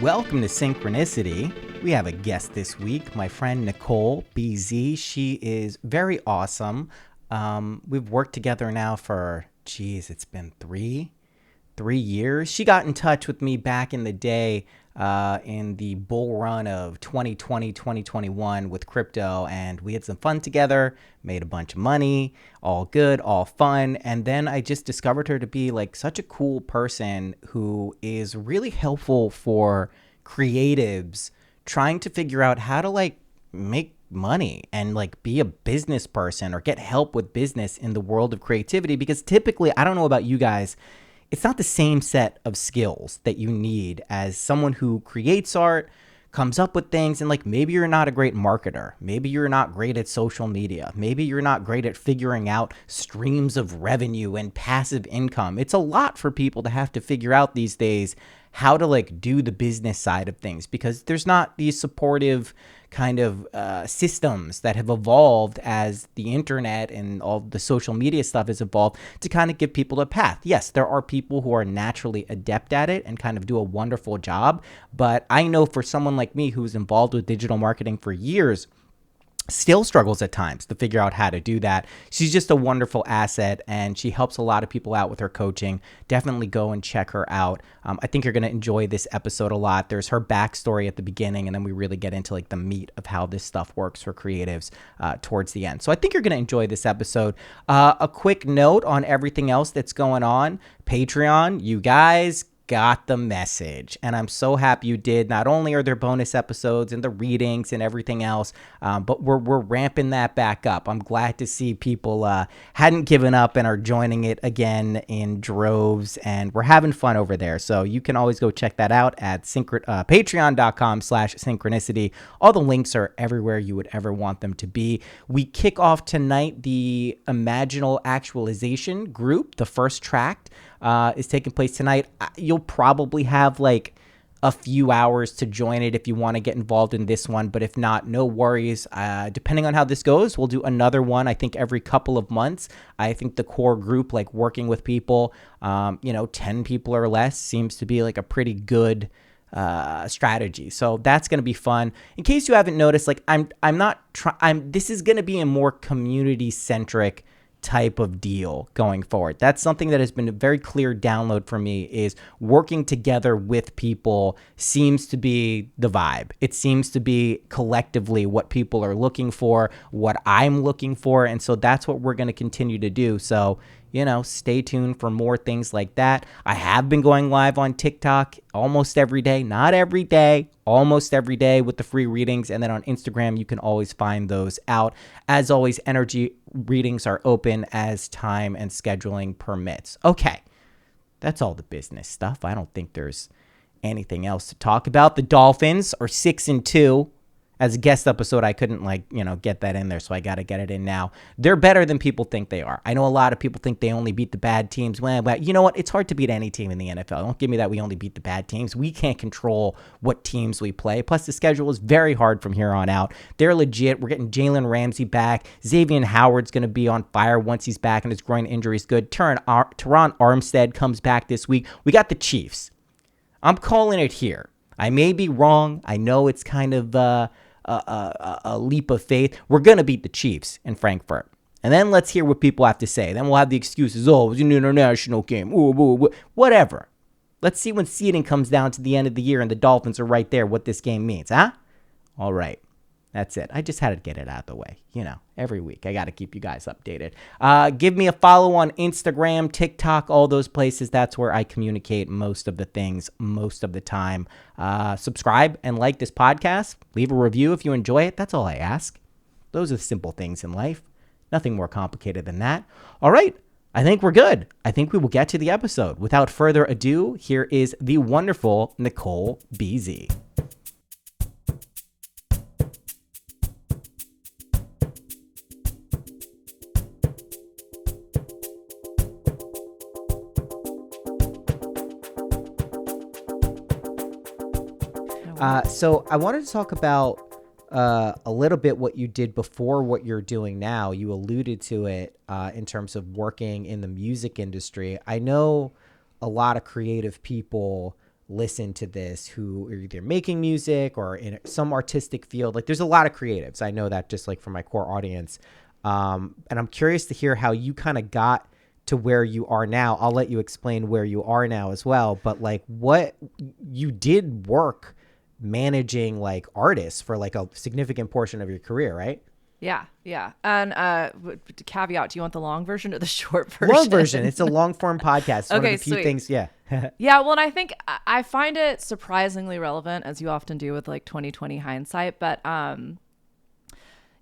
Welcome to Synchronicity. We have a guest this week, my friend Nicole BZ. She is very awesome. We've worked together now for, it's been three years. She got in touch with me back in the day in the bull run of 2020, 2021 with crypto, and we had some fun together, made a bunch of money, all good, all fun. And then I just discovered her to be like such a cool person who is really helpful for creatives trying to figure out how to like make money and like be a business person or get help with business in the world of creativity. Because typically, I don't know about you guys, it's not the same set of skills that you need as someone who creates art, comes up with things, and like maybe you're not a great marketer. Maybe you're not great at social media. Maybe you're not great at figuring out streams of revenue and passive income. It's a lot for people to have to figure out these days how to like do the business side of things because there's not these supportive kind of systems that have evolved as the internet and all the social media stuff has evolved to kind of give people a path. Yes, there are people who are naturally adept at it and kind of do a wonderful job. But I know for someone like me who's involved with digital marketing for years, still struggles at times to figure out how to do that. She's just a wonderful asset and she helps a lot of people out with her coaching. Definitely go and check her out. I think you're going to enjoy this episode a lot. There's her backstory at the beginning and then we really get into like the meat of how this stuff works for creatives towards the end. So I think you're going to enjoy this episode. A quick note on everything else that's going on. Patreon, you guys got the message, and I'm so happy you did. Not only are there bonus episodes and the readings and everything else, but we're ramping that back up. I'm glad to see people hadn't given up and are joining it again in droves, and we're having fun over there. So you can always go check that out at patreon.com/synchronicity. All the links are everywhere you would ever want them to be. We kick off tonight the Imaginal Actualization group. The first track is taking place tonight. You'll probably have like a few hours to join it if you want to get involved in this one, but if not, no worries. Depending on how this goes, we'll do another one, I think every couple of months. I think the core group, like working with people, 10 people or less seems to be like a pretty good strategy. So that's going to be fun. In case you haven't noticed, like this is going to be a more community centric type of deal going forward. That's something that has been a very clear download for me, is working together with people seems to be the vibe. It seems to be collectively what people are looking for, what I'm looking for. And so that's what we're going to continue to do. So, stay tuned for more things like that. I have been going live on TikTok almost every day, not every day, almost every day with the free readings. And then on Instagram, you can always find those out. As always, energy readings are open as time and scheduling permits. Okay, that's all the business stuff. I don't think there's anything else to talk about. The Dolphins are 6-2. As a guest episode, I couldn't get that in there, so I got to get it in now. They're better than people think they are. I know a lot of people think they only beat the bad teams. Well, you know what? It's hard to beat any team in the NFL. Don't give me that we only beat the bad teams. We can't control what teams we play. Plus, the schedule is very hard from here on out. They're legit. We're getting Jalen Ramsey back. Xavier Howard's going to be on fire once he's back and his groin injury is good. Teron Armstead comes back this week. We got the Chiefs. I'm calling it here. I may be wrong. I know it's kind of a leap of faith. We're going to beat the Chiefs in Frankfurt. And then let's hear what people have to say. Then we'll have the excuses. Oh, it was an international game. Ooh. Whatever. Let's see when seeding comes down to the end of the year and the Dolphins are right there, what this game means, huh? All right. That's it. I just had to get it out of the way. Every week I got to keep you guys updated. Give me a follow on Instagram, TikTok, all those places. That's where I communicate most of the things, most of the time. Subscribe and like this podcast. Leave a review if you enjoy it. That's all I ask. Those are the simple things in life. Nothing more complicated than that. All right. I think we're good. I think we will get to the episode. Without further ado, here is the wonderful Nicole BZ. So I wanted to talk about a little bit what you did before what you're doing now. You alluded to it in terms of working in the music industry. I know a lot of creative people listen to this who are either making music or in some artistic field. Like there's a lot of creatives. I know that just like from my core audience. And I'm curious to hear how you kind of got to where you are now. I'll let you explain where you are now as well. But like what you did work managing like artists for like a significant portion of your career, right? Yeah. And caveat, do you want the long version or the short version? Long version. It's a long form podcast. It's one of the few sweet. things. Yeah. Yeah. Well, and I think I find it surprisingly relevant, as you often do with like 2020 hindsight. But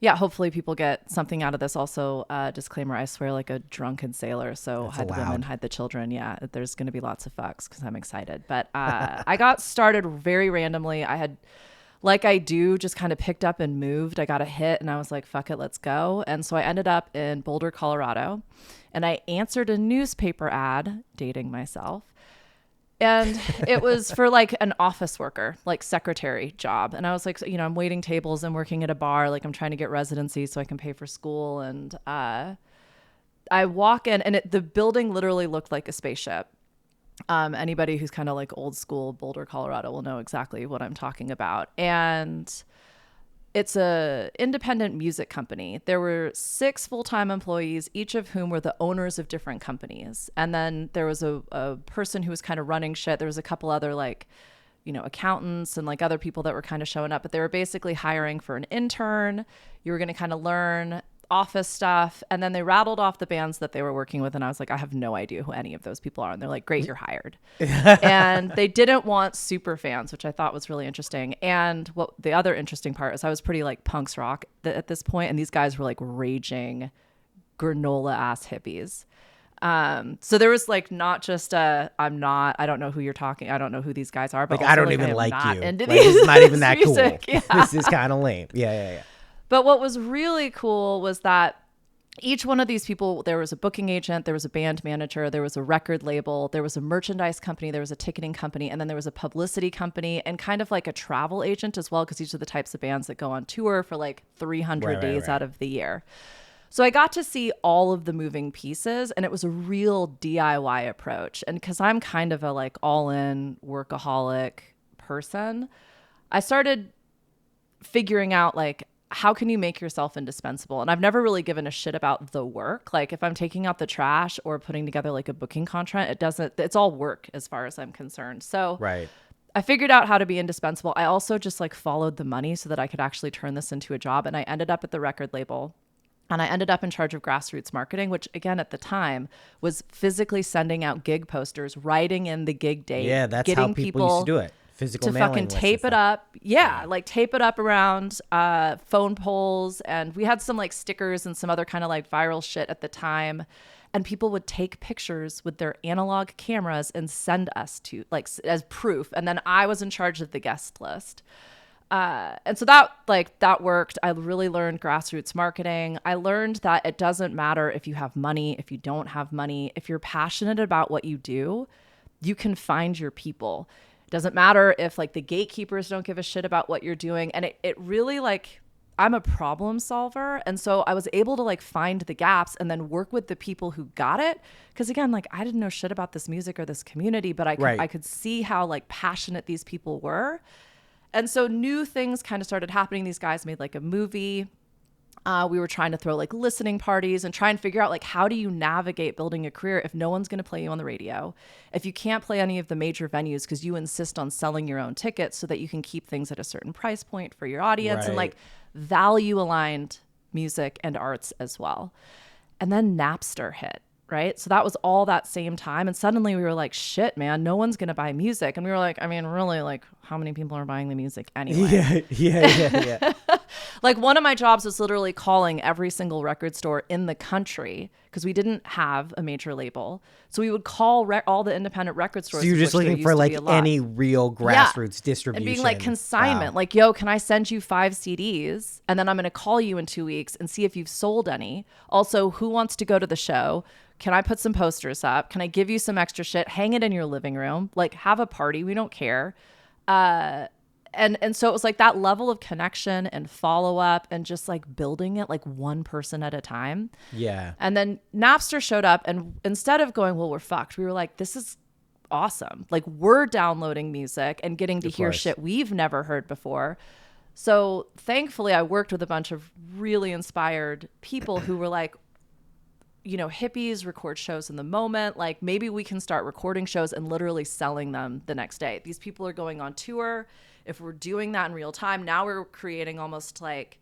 yeah, hopefully people get something out of this. Also, disclaimer, I swear like a drunken sailor. So That's hide allowed. the women, hide the children. Yeah, there's going to be lots of fucks because I'm excited. But I got started very randomly. I had, like I do, just kind of picked up and moved. I got a hit and I was like, fuck it, let's go. And so I ended up in Boulder, Colorado. And I answered a newspaper ad, dating myself. And it was for like an office worker, like secretary job. And I was like, you know, I'm waiting tables and working at a bar. Like I'm trying to get residency so I can pay for school. And I walk in and the building literally looked like a spaceship. Anybody who's kind of like old school Boulder, Colorado will know exactly what I'm talking about. And it's a independent music company. There were 6 full-time employees, each of whom were the owners of different companies. And then there was a person who was kind of running shit. There was a couple other like, you know, accountants and like other people that were kind of showing up, but they were basically hiring for an intern. You were going to kind of learn office stuff. And then they rattled off the bands that they were working with. And I was like, I have no idea who any of those people are. And they're like, great, you're hired. And they didn't want super fans, which I thought was really interesting. And what the other interesting part is I was pretty like punks rock at this point, and these guys were like raging granola ass hippies. So there was like not just I don't know who you're talking. I don't know who these guys are, but like also, I don't like, even I like not you. Into Like, it's not even that music. cool. Yeah. This is kind of lame. Yeah. But what was really cool was that each one of these people, there was a booking agent, there was a band manager, there was a record label, there was a merchandise company, there was a ticketing company, and then there was a publicity company and kind of like a travel agent as well, because these are the types of bands that go on tour for like 300 days out of the year. So I got to see all of the moving pieces, and it was a real DIY approach. And because I'm kind of a like all-in workaholic person, I started figuring out like, how can you make yourself indispensable? And I've never really given a shit about the work. Like if I'm taking out the trash or putting together like a booking contract, it's all work as far as I'm concerned. So Right. I figured out how to be indispensable. I also just like followed the money so that I could actually turn this into a job. And I ended up at the record label. And I ended up in charge of grassroots marketing, which again, at the time was physically sending out gig posters, writing in the gig date. Yeah, that's how people used to do it. Physical to mailing fucking lists tape and it stuff. up. Yeah, like tape it up around phone poles. And we had some like stickers and some other kind of like viral shit at the time. And people would take pictures with their analog cameras and send us to like as proof. And then I was in charge of the guest list. And so that worked. I really learned grassroots marketing. I learned that it doesn't matter if you have money, if you don't have money, if you're passionate about what you do, you can find your people. It doesn't matter if like the gatekeepers don't give a shit about what you're doing. And it really like, I'm a problem solver. And so I was able to like find the gaps and then work with the people who got it. Cause again, like I didn't know shit about this music or this community, but I could see how like passionate these people were. And so new things kind of started happening. These guys made like a movie. We were trying to throw like listening parties and try and figure out like, how do you navigate building a career if no one's going to play you on the radio, if you can't play any of the major venues because you insist on selling your own tickets so that you can keep things at a certain price point for your audience and like value aligned music and arts as well. And then Napster hit. Right. So that was all that same time. And suddenly we were like, shit, man, no one's going to buy music. And we were like, I mean, really, like how many people are buying the music anyway? Yeah. Like one of my jobs was literally calling every single record store in the country because we didn't have a major label. So we would call all the independent record stores. So you're just looking for like any real grassroots distribution. And being like consignment, like, yo, can I send you 5 CDs? And then I'm going to call you in 2 weeks and see if you've sold any. Also, who wants to go to the show? Can I put some posters up? Can I give you some extra shit? Hang it in your living room. Like have a party. We don't care. And so it was like that level of connection and follow up and just like building it like one person at a time. Yeah. And then Napster showed up, and instead of going, well, we're fucked, we were like, this is awesome. Like we're downloading music and getting to hear course. shit we've never heard before. So thankfully I worked with a bunch of really inspired people who were like, you know, hippies record shows in the moment. Like maybe we can start recording shows and literally selling them the next day. These people are going on tour. If we're doing that in real time, now we're creating almost like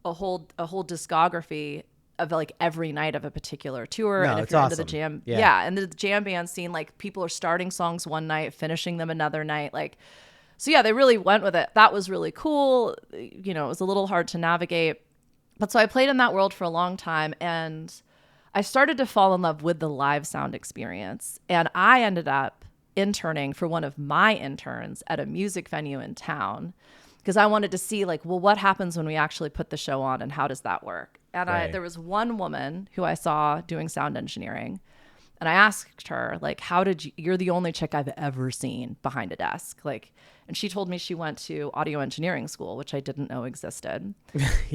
a whole discography of like every night of a particular tour. No, And if it's you're awesome. into the jam, Yeah. and the jam band scene, like people are starting songs one night, finishing them another night. Like, so yeah, they really went with it. That was really cool. You know, it was a little hard to navigate. But so I played in that world for a long time, and I started to fall in love with the live sound experience. And I ended up interning for one of my interns at a music venue in town because I wanted to see like, well, what happens when we actually put the show on and how does that work? And Right. there was one woman who I saw doing sound engineering, and I asked her like, how did you're the only chick I've ever seen behind a desk. Like, and she told me she went to audio engineering school, which I didn't know existed.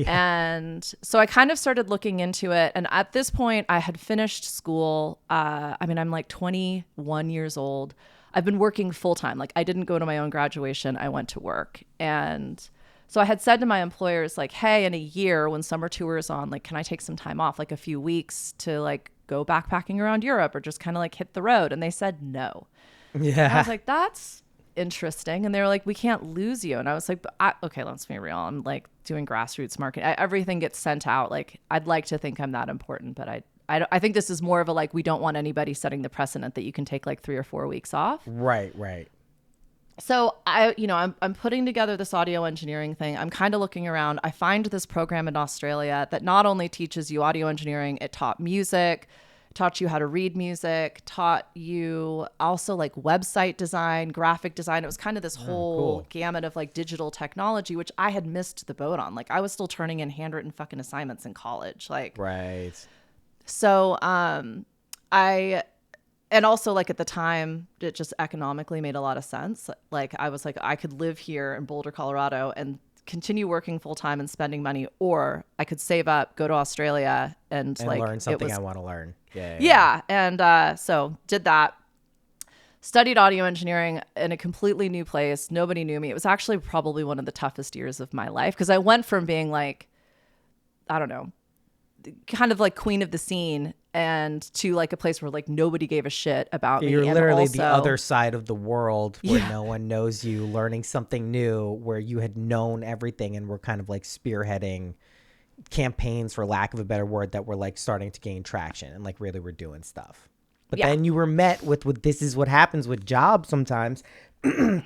And so I kind of started looking into it. And at this point I had finished school. I mean, I'm like 21 years old. I've been working full time. Like I didn't go to my own graduation. I went to work. And so I had said to my employers like, hey, in a year when summer tour is on, like, can I take some time off, like a few weeks to like go backpacking around Europe or just kind of like hit the road? And they said no. Yeah. And I was like, that's interesting. And they were like, we can't lose you. And I was like, okay, let's be real. I'm like doing grassroots marketing. Everything gets sent out. Like, I'd like to think I'm that important, but I think this is more of a like, we don't want anybody setting the precedent that you can take like 3 or 4 weeks off. Right. Right. So I'm putting together this audio engineering thing. I'm kind of looking around. I find this program in Australia that not only teaches you audio engineering, it taught music, taught you how to read music, taught you also like website design, graphic design. It was kind of this whole gamut of like digital technology, which I had missed the boat on. Like I was still turning in handwritten fucking assignments in college. Like, Right. so and also like at the time it just economically made a lot of sense. Like I was like, I could live here in Boulder, Colorado and continue working full time and spending money, or I could save up, go to Australia and like learn something I want to learn. Yeah. And so did that, studied audio engineering in a completely new place. Nobody knew me. It was actually probably one of the toughest years of my life because I went from being like, I don't know, kind of like queen of the scene and to like a place where like nobody gave a shit about me. You're And literally also, the other side of the world where no one knows you, learning something new, where you had known everything and were kind of like spearheading campaigns, for lack of a better word, that were like starting to gain traction and like really were doing stuff. But then you were met with this is what happens with jobs sometimes.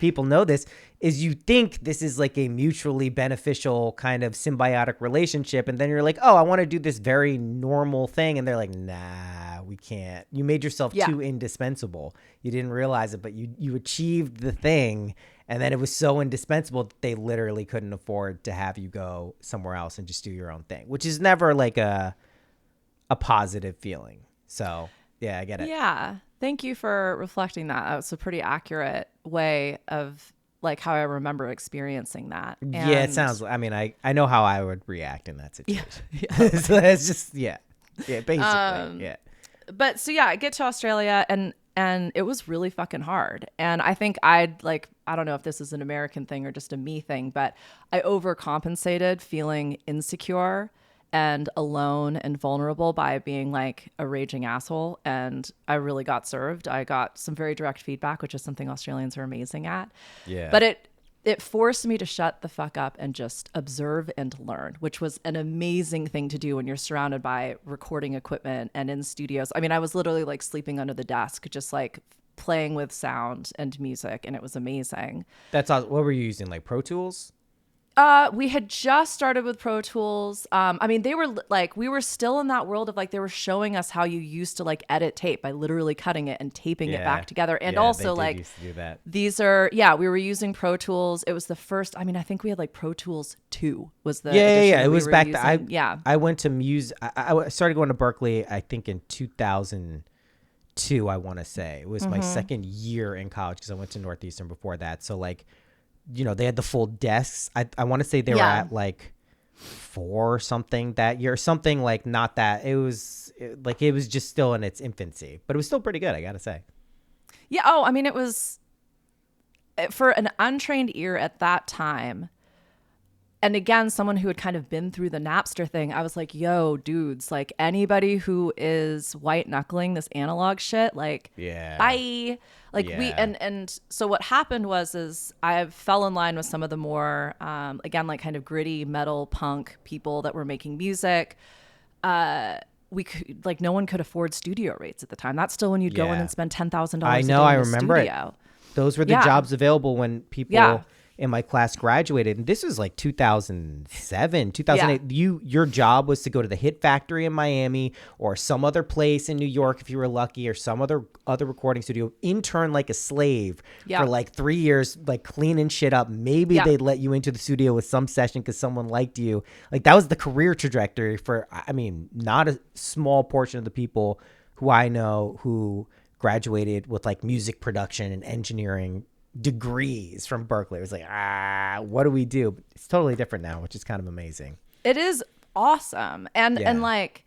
People know this, is you think this is like a mutually beneficial kind of symbiotic relationship. And then you're like, oh, I want to do this very normal thing. And they're like, nah, we can't. You made yourself too indispensable. You didn't realize it, but you achieved the thing. And then it was so indispensable that they literally couldn't afford to have you go somewhere else and just do your own thing, which is never like a positive feeling. So yeah, I get it. Yeah. Thank you for reflecting that. That was a pretty accurate way of like how I remember experiencing that. Yeah, it And sounds, I mean, I know how I would react in that situation. Yeah. So it's just, basically, yeah. But so yeah, I get to Australia and it was really fucking hard. And I think I'd like, I don't know if this is an American thing or just a me thing, but I overcompensated feeling insecure and alone and vulnerable by being like a raging asshole. And I really got served. I got some very direct feedback, which is something Australians are amazing at. Yeah. But it forced me to shut the fuck up and just observe and learn, which was an amazing thing to do when you're surrounded by recording equipment and in studios. I mean, I was literally like sleeping under the desk, just like playing with sound and music, and it was amazing. That's awesome. What were you using? Like Pro Tools? We had just started with Pro Tools. I mean, they were like, we were still in that world of like, they were showing us how you used to like edit tape by literally cutting it and taping it back together. And also like, used to do that. these are, we were using Pro Tools. It was the first, I mean, I think we had like Pro Tools 2 was the edition It that was we were back using. I went to music. I started going to Berkeley, I think in 2002, I want to say. It was my second year in college because I went to Northeastern before that. So like, you know, they had the full desks. I want to say they were at like 4 or something that year, something like it was just still in its infancy, but it was still pretty good, I gotta say. Yeah. Oh, I mean, it was for an untrained ear at that time. And again, someone who had kind of been through the Napster thing, I was like, yo, dudes, like anybody who is white knuckling this analog shit, like, Yeah. bye. Like Yeah. and so what happened is I fell in line with some of the more, again, like kind of gritty metal punk people that were making music. We could, like, no one could afford studio rates at the time. That's still when you'd go in Yeah. and spend $10,000 I a know. day I in a remember it. studio. Those were the Yeah. jobs available when Yeah. people in my class graduated. And this was like 2007, Yeah. 2008. Your job was to go to the Hit Factory in Miami or some other place in New York if you were lucky, or some other recording studio, intern like a slave Yeah. for like 3 years, like cleaning shit up. Maybe Yeah. they'd let you into the studio with some session because someone liked you. Like that was the career trajectory for, I mean, not a small portion of the people who I know who graduated with like music production and engineering degrees from Berkeley. It was like, what do we do? But it's totally different now, which is kind of amazing. It is awesome. And Yeah. like,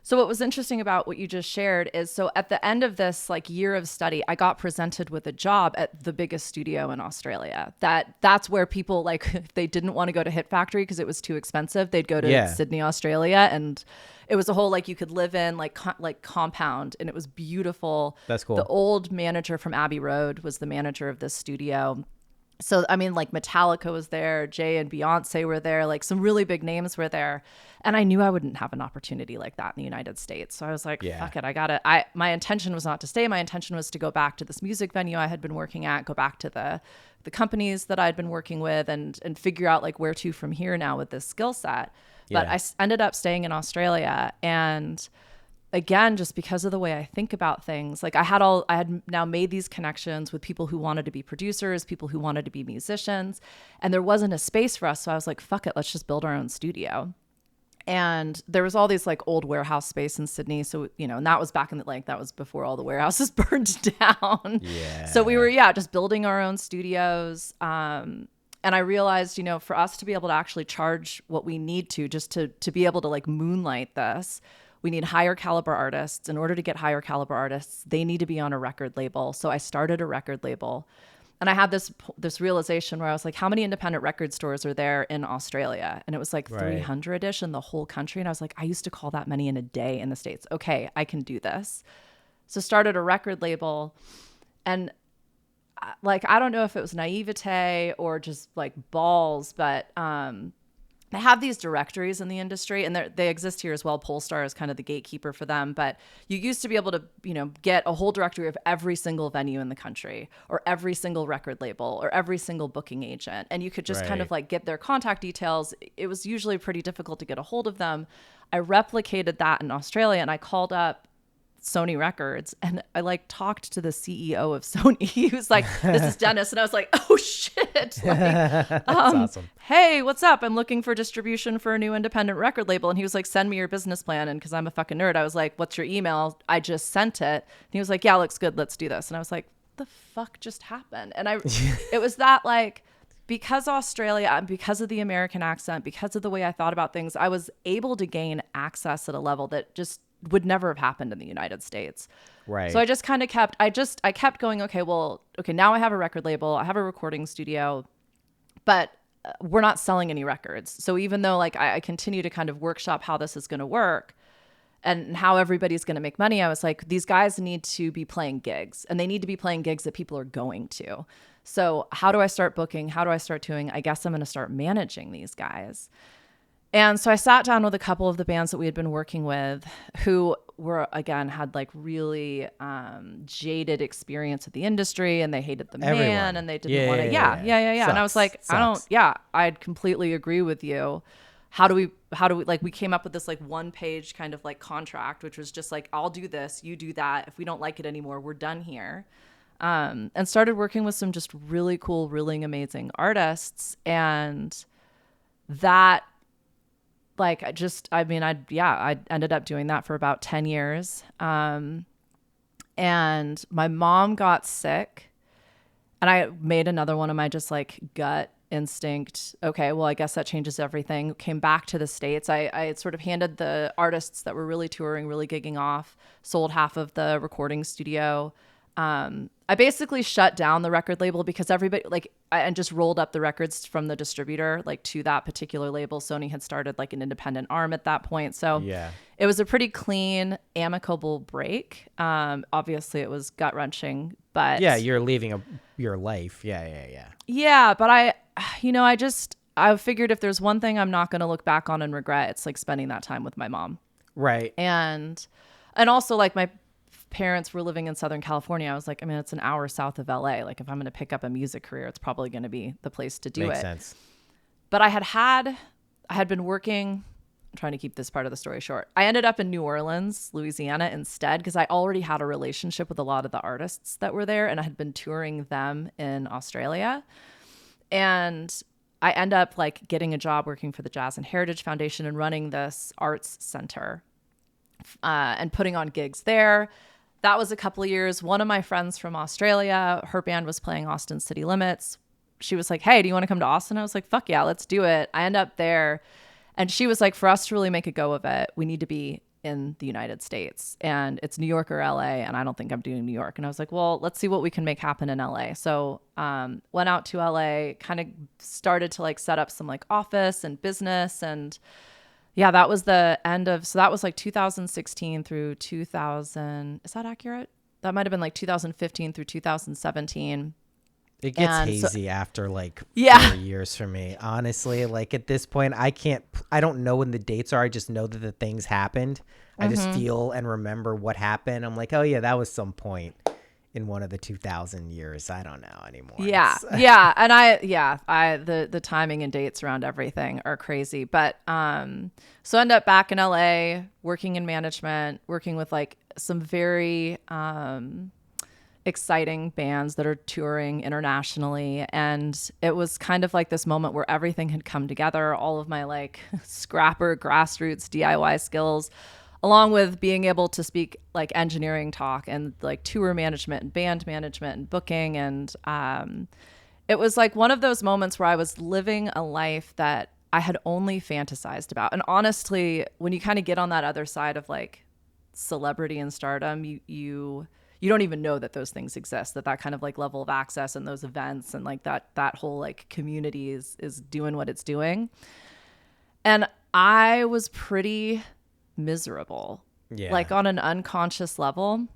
so what was interesting about what you just shared is, so at the end of this like year of study, I got presented with a job at the biggest studio in Australia. That's where people, like, if they didn't want to go to Hit Factory because it was too expensive, they'd go to Yeah. Sydney, Australia, and it was a whole, like, you could live in like compound, and it was beautiful. That's cool. The old manager from Abbey Road was the manager of this studio. So, I mean, like Metallica was there, Jay and Beyonce were there, like some really big names were there. And I knew I wouldn't have an opportunity like that in the United States. So I was like, Yeah. fuck it. My intention was not to stay. My intention was to go back to this music venue I had been working at, go back to the companies that I'd been working with, and figure out like where to from here now with this skill set. But Yeah. I ended up staying in Australia, and again, just because of the way I think about things, like I had now made these connections with people who wanted to be producers, people who wanted to be musicians, and there wasn't a space for us. So I was like, fuck it, let's just build our own studio. And there was all these like old warehouse space in Sydney. So, you know, and that was back in the, like, that was before all the warehouses burned down. Yeah. So we were, just building our own studios. And I realized, you know, for us to be able to actually charge what we need to, just to be able to like moonlight this, we need higher caliber artists. In order to get higher caliber artists, they need to be on a record label. So I started a record label. And I had this realization where I was like, how many independent record stores are there in Australia? And it was like Right. 300-ish in the whole country. And I was like, I used to call that many in a day in the States. Okay, I can do this. So started a record label. And like, I don't know if it was naivete or just like balls, but they have these directories in the industry, and they exist here as well. Polestar is kind of the gatekeeper for them, but you used to be able to, you know, get a whole directory of every single venue in the country, or every single record label, or every single booking agent, and you could just kind of Right. like get their contact details. It was usually pretty difficult to get a hold of them. I replicated that in Australia, and I called up Sony Records, and I like talked to the CEO of Sony. He was like, "This is Dennis," and I was like, "Oh shit!" Like, That's awesome. hey, what's up? I'm looking for distribution for a new independent record label. And he was like, send me your business plan. And because I'm a fucking nerd, I was like, what's your email? I just sent it. And he was like, yeah, looks good. Let's do this. And I was like, the fuck just happened? And it was that, like, because Australia, because of the American accent, because of the way I thought about things, I was able to gain access at a level that just would never have happened in the United States. Right. So I just kind of I kept going, okay, now I have a record label, I have a recording studio, but we're not selling any records. So even though like I continue to kind of workshop how this is going to work and how everybody's going to make money, I was like, these guys need to be playing gigs, and they need to be playing gigs that people are going to. So how do I start booking? How do I start touring? I guess I'm going to start managing these guys. And so I sat down with a couple of the bands that we had been working with, who were, again, had like really jaded experience with the industry, and they hated the Everyone. man, and they didn't want to. Yeah. And I was Sucks. like, I'd completely agree with you. How do we, like, we came up with this like 1-page kind of like contract, which was just like, I'll do this, you do that. If we don't like it anymore, we're done here. And started working with some just really cool, really amazing artists. And that, like, I ended up doing that for about 10 years. And my mom got sick, and I made another one of my just like gut instinct. Okay, well, I guess that changes everything. Came back to the States. I had sort of handed the artists that were really touring, really gigging off, sold half of the recording studio. I I basically shut down the record label because everybody and just rolled up the records from the distributor like to that particular label. Sony had started like an independent arm at that point. So it was a pretty clean, amicable break. Obviously it was gut wrenching, but you're leaving your life. Yeah. But I figured if there's one thing I'm not going to look back on and regret, it's like spending that time with my mom. Right. And also like my parents were living in Southern California. I was like, I mean, it's an hour south of LA. Like if I'm going to pick up a music career, it's probably going to be the place to do it. Makes sense. But I had been working, I'm trying to keep this part of the story short. I ended up in New Orleans, Louisiana instead, because I already had a relationship with a lot of the artists that were there and I had been touring them in Australia. And I end up like getting a job working for the Jazz and Heritage Foundation and running this arts center and putting on gigs there. That was a couple of years. One of my friends from Australia, her band was playing Austin City Limits. She was like, hey, do you want to come to Austin? I was like, fuck yeah, let's do it. I end up there. And she was like, for us to really make a go of it, we need to be in the United States. And it's New York or LA. And I don't think I'm doing New York. And I was like, well, let's see what we can make happen in LA. So went out to LA, kind of started to like set up some like office and business. And yeah, that was the end of, so that was like 2016 through 2000. Is that accurate? That might've been like 2015 through 2017. It gets hazy after like 4 years for me. Honestly, like at this point, I don't know when the dates are. I just know that the things happened. I just feel and remember what happened. I'm like, oh yeah, that was some point in one of the 2000 years. I don't know anymore. Yeah. Yeah. And the timing and dates around everything are crazy. But, so I end up back in LA working in management, working with like some very, exciting bands that are touring internationally. And it was kind of like this moment where everything had come together, all of my like scrapper grassroots DIY skills, along with being able to speak like engineering talk and like tour management and band management and booking. And it was like one of those moments where I was living a life that I had only fantasized about. And honestly, when you kind of get on that other side of like celebrity and stardom, you don't even know that those things exist, that kind of like level of access and those events and like that whole like community is doing what it's doing. And I was pretty miserable. Yeah. Like on an unconscious level,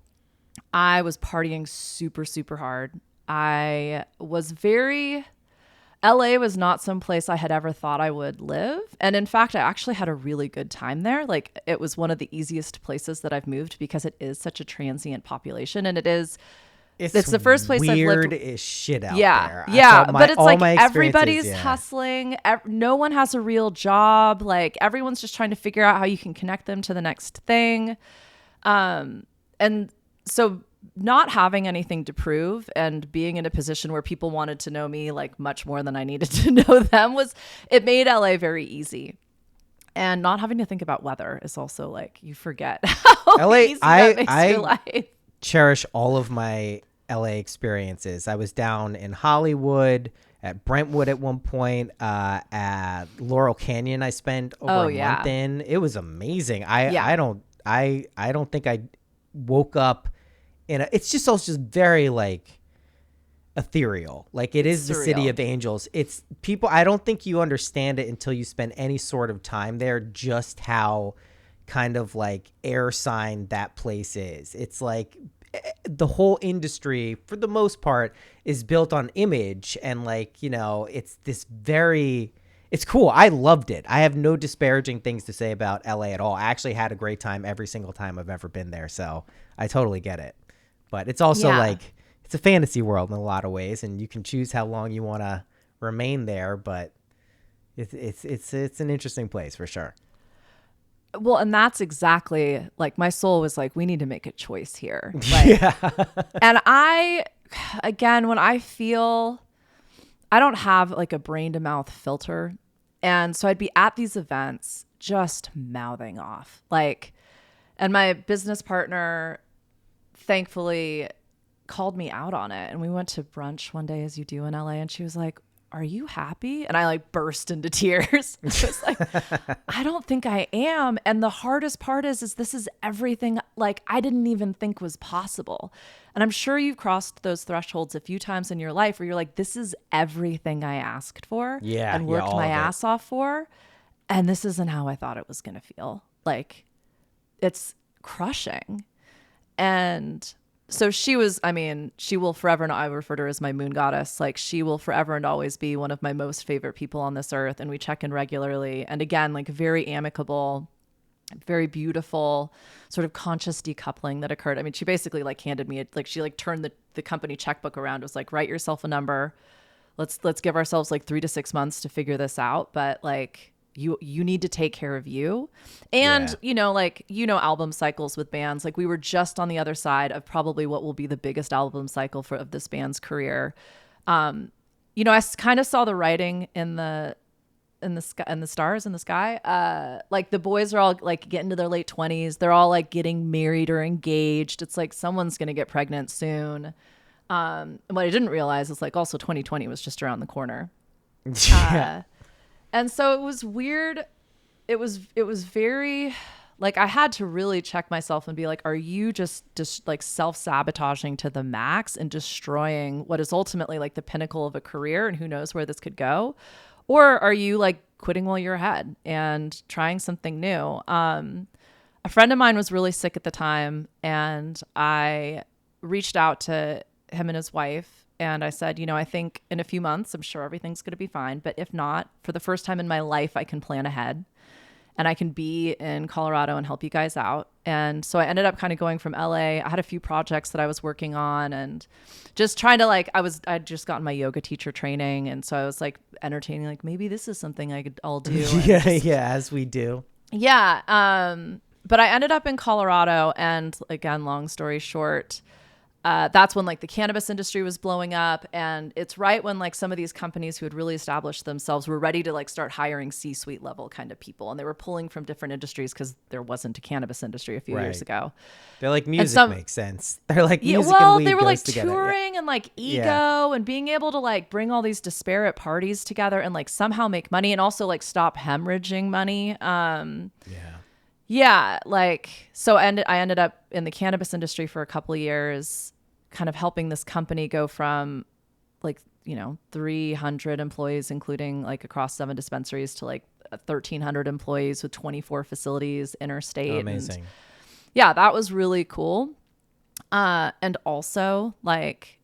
I was partying super, super hard. LA was not some place I had ever thought I would live. And in fact, I actually had a really good time there. Like it was one of the easiest places that I've moved because it is such a transient population. And it's the first place I've lived. Weird as shit out there. Yeah. Yeah. But it's like everybody's hustling. No one has a real job. Like everyone's just trying to figure out how you can connect them to the next thing. And so not having anything to prove and being in a position where people wanted to know me like much more than I needed to know them it made LA very easy. And not having to think about weather is also like, you forget how easy that makes your life. Cherish all of my LA experiences. I was down in Hollywood, at Brentwood at one point, at Laurel Canyon. I spent over a month in. It was amazing. I don't think I woke up it's just also very like ethereal. Like it is the city of angels. It's people. I don't think you understand it until you spend any sort of time there, just how kind of like air sign that place is. It's like the whole industry for the most part is built on image. And like, it's it's cool. I loved it. I have no disparaging things to say about LA at all. I actually had a great time every single time I've ever been there. So I totally get it. But it's also like, it's a fantasy world in a lot of ways, and you can choose how long you want to remain there. But it's an interesting place for sure. Well, and that's exactly like my soul was like, we need to make a choice here. Like, and when I feel, I don't have like a brain to mouth filter. And so I'd be at these events just mouthing off and my business partner thankfully called me out on it. And we went to brunch one day, as you do in LA. And she was like, are you happy? And I like burst into tears. I was like, I don't think I am. And the hardest part is this is everything like I didn't even think was possible. And I'm sure you've crossed those thresholds a few times in your life where you're like, this is everything I asked for and worked my ass off for. And this isn't how I thought it was going to feel. Like, it's crushing. And so she was, I mean, she will forever, and I refer to her as my moon goddess. Like, she will forever and always be one of my most favorite people on this earth. And we check in regularly. And again, like very amicable, very beautiful sort of conscious decoupling that occurred. I mean, she basically like handed me, she like turned the company checkbook around. It was like, write yourself a number. Let's give ourselves like 3 to 6 months to figure this out. But like, you need to take care of you. And, album cycles with bands, like we were just on the other side of probably what will be the biggest album cycle of this band's career. I kind of saw the writing in the sky, and the stars in the sky. Like the boys are all like getting to their late 20s. They're all like getting married or engaged. It's like someone's going to get pregnant soon. And what I didn't realize is like also 2020 was just around the corner. And so it was weird. It was very like I had to really check myself and be like, are you just like self-sabotaging to the max and destroying what is ultimately like the pinnacle of a career and who knows where this could go? Or are you like quitting while you're ahead and trying something new? A friend of mine was really sick at the time, and I reached out to him and his wife. And I said, I think in a few months, I'm sure everything's going to be fine. But if not, for the first time in my life, I can plan ahead and I can be in Colorado and help you guys out. And so I ended up kind of going from LA. I had a few projects that I was working on and just trying to I'd just gotten my yoga teacher training. And so I was like entertaining, like maybe this is something I'll do. As we do. Yeah. But I ended up in Colorado, and again, long story short, that's when like the cannabis industry was blowing up, and it's right when like some of these companies who had really established themselves were ready to like start hiring C-suite level kind of people, and they were pulling from different industries because there wasn't a cannabis industry a few years ago. They're like, music makes sense. They're like, music and weed they were goes like together. touring and like ego and being able to like bring all these disparate parties together and like somehow make money and also like stop hemorrhaging money. Like so I ended up in the cannabis industry for a couple of years, kind of helping this company go from like, 300 employees, including like across 7 dispensaries, to like 1,300 employees with 24 facilities interstate. Oh, amazing. And that was really cool. And also like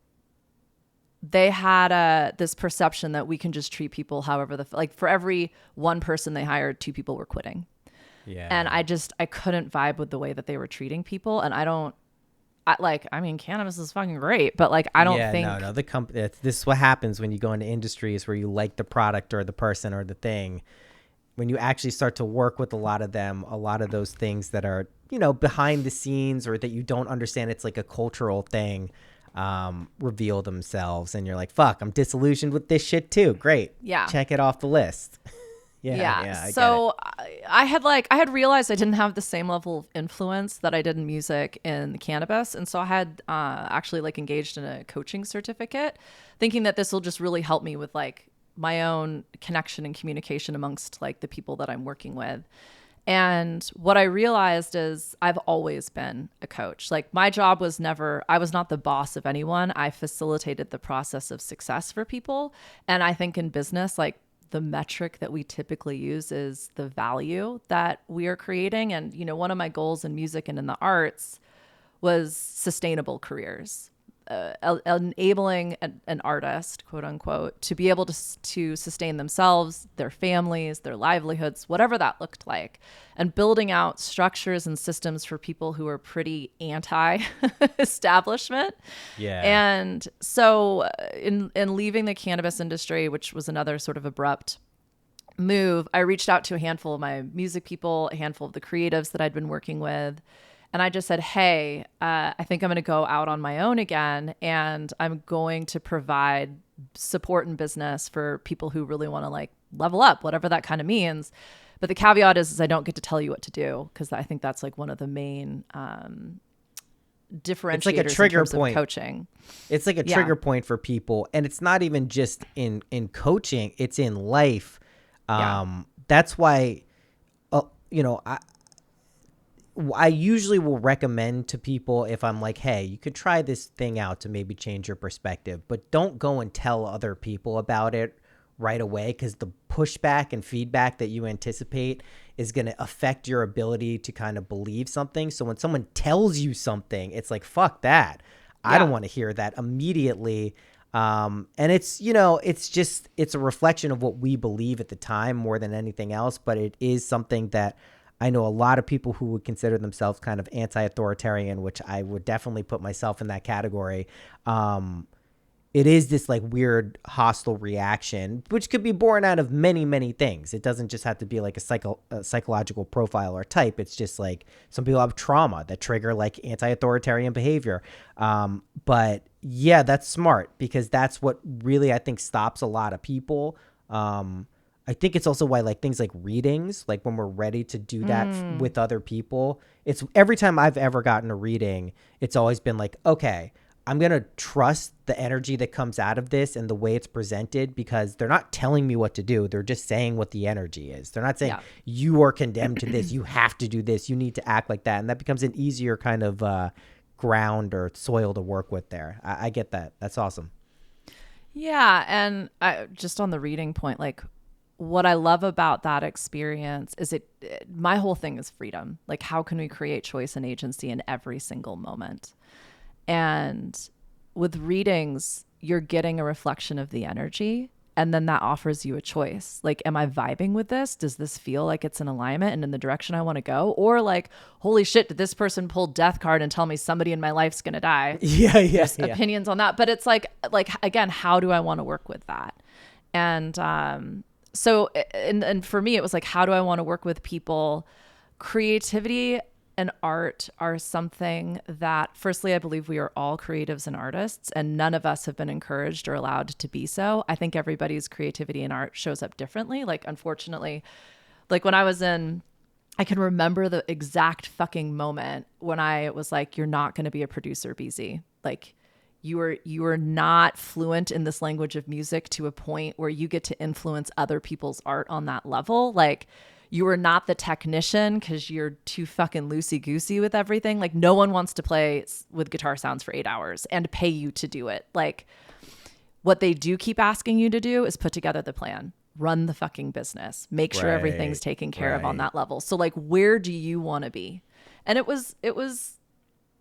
they had this perception that we can just treat people however like for every one person they hired, 2 people were quitting. Yeah. And I couldn't vibe with the way that they were treating people. And cannabis is fucking great, but like, I don't think. No, the company, this is what happens when you go into industries where you like the product or the person or the thing. When you actually start to work with a lot of them, a lot of those things that are, behind the scenes or that you don't understand, it's like a cultural thing, reveal themselves. And you're like, fuck, I'm disillusioned with this shit too. Great. Yeah. Check it off the list. So I had realized I didn't have the same level of influence that I did in music in cannabis. And so I had actually like engaged in a coaching certificate, thinking that this will just really help me with like my own connection and communication amongst like the people that I'm working with. And what I realized is I've always been a coach. Like my job was I was not the boss of anyone. I facilitated the process of success for people. And I think in business, like the metric that we typically use is the value that we are creating. And, one of my goals in music and in the arts was sustainable careers, enabling an artist, quote unquote, to be able to sustain themselves, their families, their livelihoods, whatever that looked like, and building out structures and systems for people who are pretty anti-establishment. Yeah. And so in leaving the cannabis industry, which was another sort of abrupt move, I reached out to a handful of my music people, a handful of the creatives that I'd been working with. And I just said, hey, I think I'm going to go out on my own again, and I'm going to provide support in business for people who really want to like level up, whatever that kind of means. But the caveat is I don't get to tell you what to do, because I think that's like one of the main differentiators in trigger terms point. of coaching. It's like a trigger point for people, and it's not even just in coaching, it's in life. That's why I usually will recommend to people, if I'm like, hey, you could try this thing out to maybe change your perspective, but don't go and tell other people about it right away, because the pushback and feedback that you anticipate is going to affect your ability to kind of believe something. So when someone tells you something, it's like, fuck that. I don't want to hear that immediately. And it's, it's a reflection of what we believe at the time more than anything else. But it is something that I know a lot of people who would consider themselves kind of anti-authoritarian, which I would definitely put myself in that category. It is this like weird hostile reaction, which could be born out of many, many things. It doesn't just have to be like a psychological profile or type. It's just like some people have trauma that trigger like anti-authoritarian behavior. But yeah, that's smart, because that's what really, I think, stops a lot of people. I think it's also why like things like readings, like when we're ready to do that with other people, it's every time I've ever gotten a reading, it's always been like, okay, I'm going to trust the energy that comes out of this and the way it's presented, because they're not telling me what to do. They're just saying what the energy is. They're not saying you are condemned to this. You have to do this. You need to act like that. And that becomes an easier kind of ground or soil to work with there. I get that. That's awesome. Yeah. And just on the reading point, like what I love about that experience is my whole thing is freedom. Like, how can we create choice and agency in every single moment? And with readings, you're getting a reflection of the energy, and then that offers you a choice. Like, am I vibing with this? Does this feel like it's in alignment and in the direction I want to go? Or like, holy shit, did this person pull death card and tell me somebody in my life's going to die? Yeah. Opinions on that. But it's like, again, how do I want to work with that? And so for me, it was like, how do I want to work with people? Creativity and art are something that, firstly, I believe we are all creatives and artists, and none of us have been encouraged or allowed to be so. I think everybody's creativity and art shows up differently. Like, unfortunately, like when I can remember the exact fucking moment when I was like, you're not going to be a producer, BZ. Like, you are not fluent in this language of music to a point where you get to influence other people's art on that level. Like, you are not the technician because you're too fucking loosey-goosey with everything. Like, no one wants to play with guitar sounds for 8 hours and pay you to do it. Like, what they do keep asking you to do is put together the plan, run the fucking business, make sure everything's taken care of on that level. So like, where do you want to be? And it was,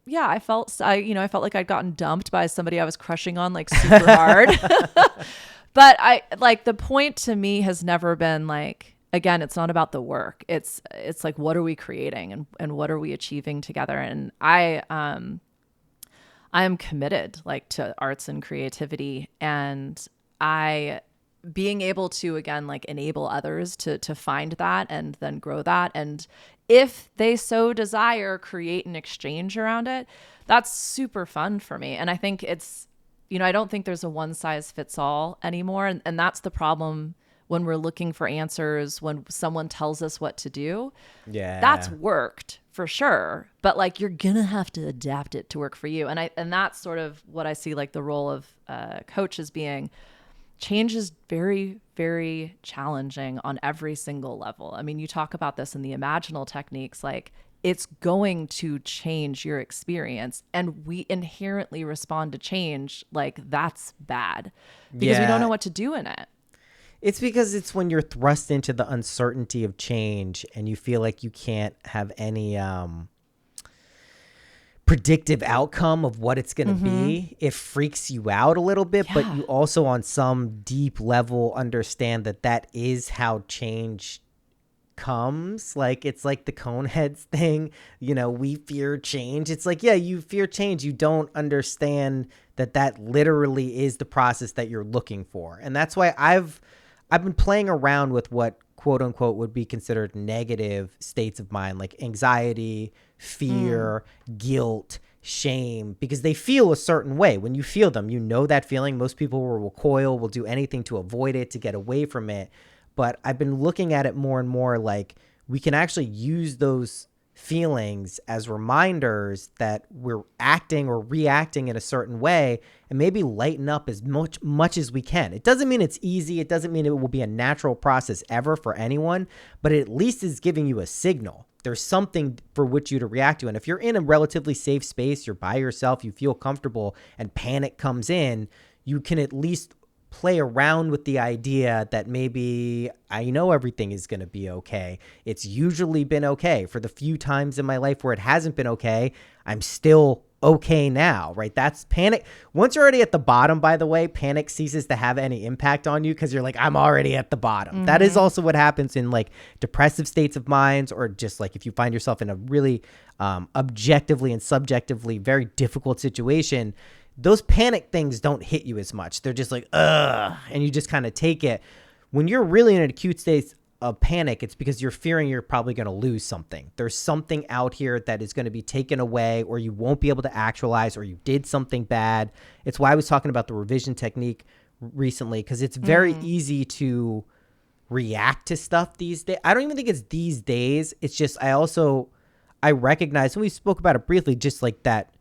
yeah, I felt like I'd gotten dumped by somebody I was crushing on like super hard. But the point to me has never been like, again, it's not about the work. It's like, what are we creating and what are we achieving together? And I am committed like to arts and creativity, and being able to, again, like enable others to find that and then grow that. And if they so desire, create an exchange around it. That's super fun for me. And I think it's, I don't think there's a one size fits all anymore. And that's the problem when we're looking for answers, when someone tells us what to do. Yeah. That's worked for sure. But like, you're going to have to adapt it to work for you. And that's sort of what I see like the role of coach as being. Change is very, very challenging on every single level. I mean, you talk about this in the imaginal techniques, like it's going to change your experience, and we inherently respond to change like that's bad because we don't know what to do in it. It's because it's when you're thrust into the uncertainty of change and you feel like you can't have any predictive outcome of what it's going to be. It freaks you out a little bit, but you also on some deep level understand that is how change comes. Like, it's like the Coneheads thing, we fear change. It's like, yeah, you fear change. You don't understand that literally is the process that you're looking for. And that's why I've been playing around with what quote unquote would be considered negative states of mind, like anxiety, fear, guilt, shame, because they feel a certain way. When you feel them, that feeling. Most people will recoil, will do anything to avoid it, to get away from it. But I've been looking at it more and more like we can actually use those feelings as reminders that we're acting or reacting in a certain way, and maybe lighten up as much as we can. It doesn't mean it's easy. It doesn't mean it will be a natural process ever for anyone, but it at least is giving you a signal. There's something for which you to react to. And if you're in a relatively safe space, you're by yourself, you feel comfortable, and panic comes in, you can at least play around with the idea that maybe I know everything is going to be okay. It's usually been okay. For the few times in my life where it hasn't been okay, I'm still okay now, right? That's panic. Once you're already at the bottom, by the way, panic ceases to have any impact on you because you're like, I'm already at the bottom. Mm-hmm. That is also what happens in like depressive states of minds, or just like if you find yourself in a really objectively and subjectively very difficult situation. Those panic things don't hit you as much. They're just like, ugh, and you just kind of take it. When you're really in an acute state of panic, it's because you're fearing you're probably going to lose something. There's something out here that is going to be taken away, or you won't be able to actualize, or you did something bad. It's why I was talking about the revision technique recently, because it's very easy to react to stuff these days. I don't even think it's these days. It's just I recognize, and we spoke about it briefly, just like that.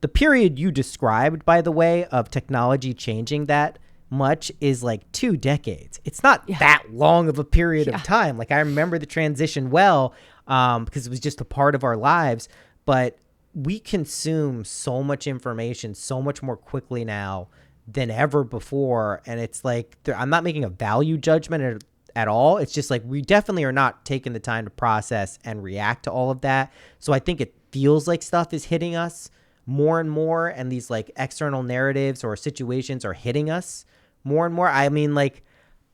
The period you described, by the way, of technology changing that much is like 2 decades. It's not that long of a period of time. Like I remember the transition well, because it was just a part of our lives, but we consume so much information so much more quickly now than ever before. And it's like, I'm not making a value judgment at all. It's just like, we definitely are not taking the time to process and react to all of that. So I think it feels like stuff is hitting us more and more, and these like external narratives or situations are hitting us more and more. I mean, like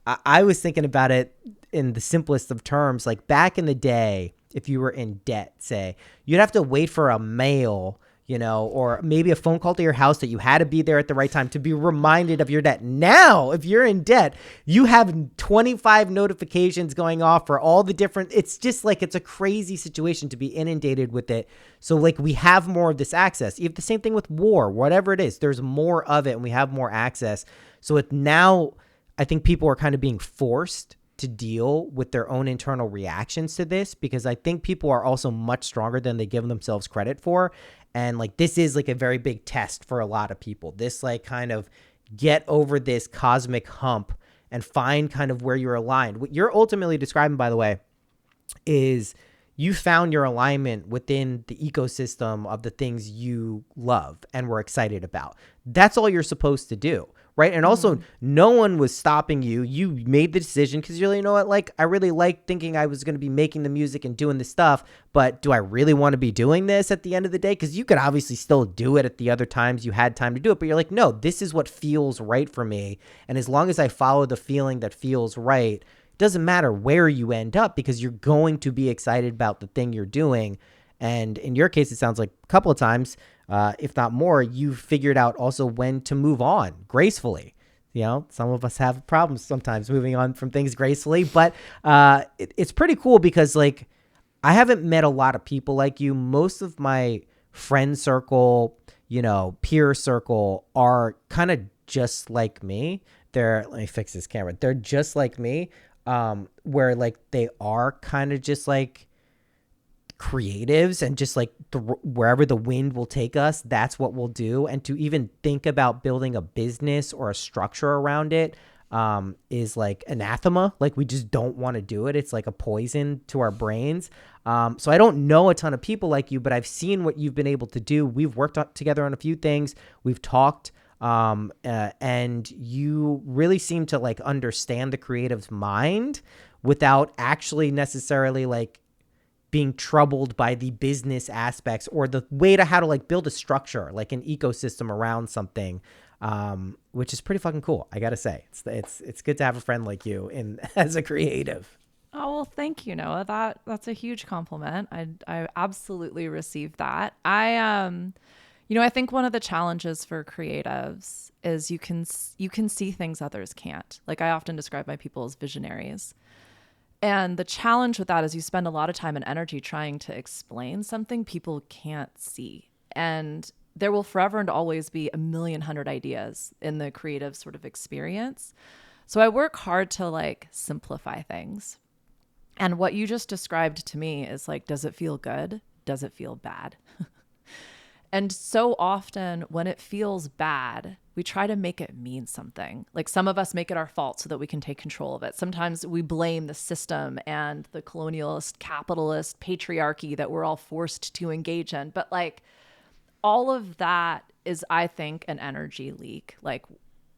I was thinking about it in the simplest of terms. Like back in the day, if you were in debt, say, you'd have to wait for a mail, or maybe a phone call to your house that you had to be there at the right time to be reminded of your debt. Now, if you're in debt, you have 25 notifications going off for all the different, it's just like, it's a crazy situation to be inundated with it. So like we have more of this access. You have the same thing with war, whatever it is, there's more of it and we have more access. So it now, I think people are kind of being forced to deal with their own internal reactions to this, because I think people are also much stronger than they give themselves credit for. And like, this is like a very big test for a lot of people. This like kind of get over this cosmic hump and find kind of where you're aligned. What you're ultimately describing, by the way, is you found your alignment within the ecosystem of the things you love and were excited about. That's all you're supposed to do. Right. And also no one was stopping you. You made the decision because you're like, you know what, like, I really like thinking I was going to be making the music and doing this stuff, but do I really want to be doing this at the end of the day? Because you could obviously still do it at the other times you had time to do it, but you're like, no, this is what feels right for me. And as long as I follow the feeling that feels right, it doesn't matter where you end up, because you're going to be excited about the thing you're doing. And in your case, it sounds like a couple of times, if not more, you've figured out also when to move on gracefully. Some of us have problems sometimes moving on from things gracefully, but it's pretty cool because like I haven't met a lot of people like you. Most of my friend circle, peer circle are kind of just like me. Let me fix this camera. They're just like me, where like they are kind of just like creatives and just like wherever the wind will take us, that's what we'll do. And to even think about building a business or a structure around it is like anathema. Like we just don't want to do it. It's like a poison to our brains. So I don't know a ton of people like you, but I've seen what you've been able to do. We've worked together on a few things. We've talked, and you really seem to like understand the creative's mind without actually necessarily like being troubled by the business aspects or the way to how to like build a structure, like an ecosystem around something, which is pretty fucking cool. I gotta say, it's good to have a friend like you as a creative. Oh, well, thank you, Noah. That's a huge compliment. I absolutely received that. I think one of the challenges for creatives is you can see things others can't. Like I often describe my people as visionaries. And the challenge with that is you spend a lot of time and energy trying to explain something people can't see. And there will forever and always be 1,100,000 ideas in the creative sort of experience. So I work hard to like simplify things. And what you just described to me is like, does it feel good? Does it feel bad? And so often when it feels bad, we try to make it mean something. Like some of us make it our fault so that we can take control of it. Sometimes we blame the system and the colonialist, capitalist patriarchy that we're all forced to engage in. But like all of that is, I think, an energy leak. Like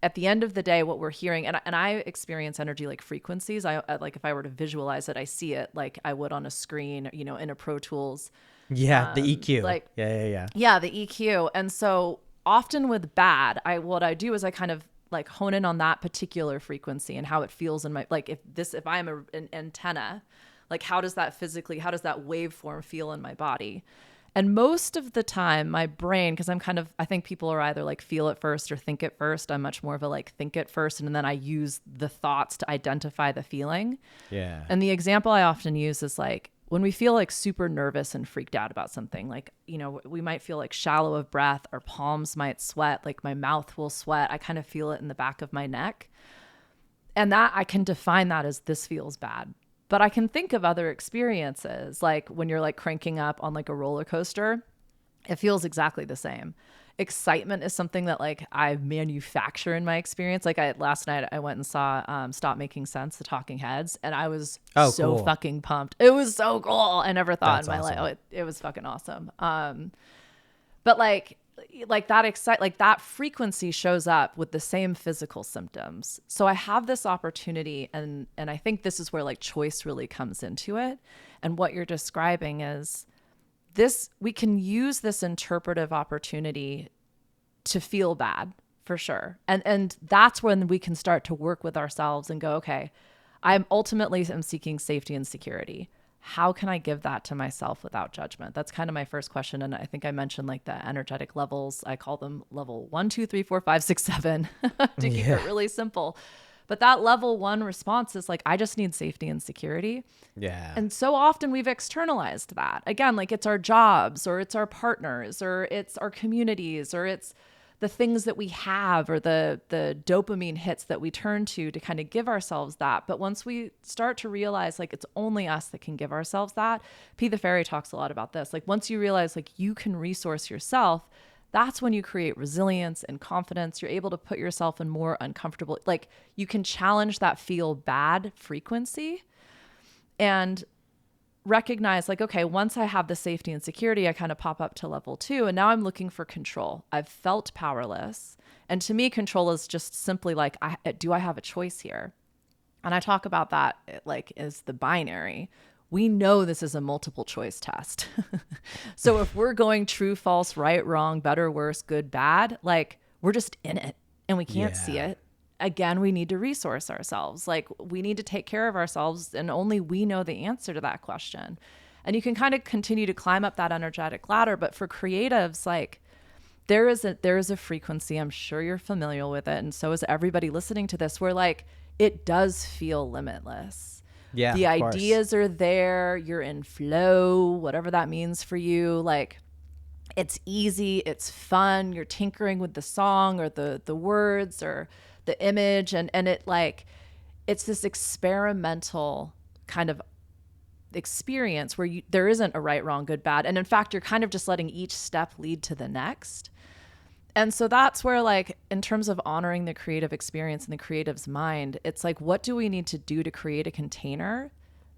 at the end of the day, what we're hearing, and I experience energy like frequencies. I like if I were to visualize it, I see it like I would on a screen, you know, in a Pro Tools. Yeah, the EQ. Like yeah. the EQ. And so often with bad, what I do is I kind of like hone in on that particular frequency and how it feels in my, like if I'm an antenna, like how does that waveform feel in my body? And most of the time my brain, because I think people are either like feel it first or think it first. I'm much more of a like think it first. And then I use the thoughts to identify the feeling. Yeah. And the example I often use is like, when we feel like super nervous and freaked out about something, like, you know, we might feel like shallow of breath, our palms might sweat, like my mouth will sweat. I kind of feel it in the back of my neck. And that I can define that as this feels bad. But I can think of other experiences, like when you're like cranking up on like a roller coaster, it feels exactly the same. Excitement is something that like I manufacture in my experience. Like last night I went and saw Stop Making Sense, the Talking Heads, and I was so cool. fucking pumped. It was so cool. I never thought That's in my awesome. life, it was fucking awesome. But like that frequency shows up with the same physical symptoms. So I have this opportunity, and I think this is where like choice really comes into it. And what you're describing is this, we can use this interpretive opportunity to feel bad for sure. And that's when we can start to work with ourselves and go, okay, I'm seeking safety and security. How can I give that to myself without judgment? That's kind of my first question. And I think I mentioned like the energetic levels. I call them level 1, 2, 3, 4, 5, 6, 7 to keep it really simple. But that level 1 response is like, I just need safety and security. Yeah. And so often we've externalized that. Again, like it's our jobs or it's our partners or it's our communities or it's the things that we have or the dopamine hits that we turn to kind of give ourselves that. But once we start to realize like it's only us that can give ourselves that, P the Fairy talks a lot about this. Like once you realize like you can resource yourself, that's when you create resilience and confidence. You're able to put yourself in more uncomfortable, like you can challenge that feel bad frequency and recognize like, okay, once I have the safety and security, I kind of pop up to level 2 and now I'm looking for control. I've felt powerless. And to me, control is just simply like, do I have a choice here? And I talk about that like as the binary. We know this is a multiple choice test. So if we're going true, false, right, wrong, better, worse, good, bad, like we're just in it and we can't see it. Again, we need to resource ourselves. Like we need to take care of ourselves and only we know the answer to that question. And you can kind of continue to climb up that energetic ladder. But for creatives, like there is a frequency, I'm sure you're familiar with it. And so is everybody listening to this, where like it does feel limitless. Yeah. The ideas are there. You're in flow, whatever that means for you. Like it's easy. It's fun. You're tinkering with the song or the words or the image. And it like, it's this experimental kind of experience where there isn't a right, wrong, good, bad. And in fact, you're kind of just letting each step lead to the next. And so that's where like, in terms of honoring the creative experience and the creative's mind, it's like, what do we need to do to create a container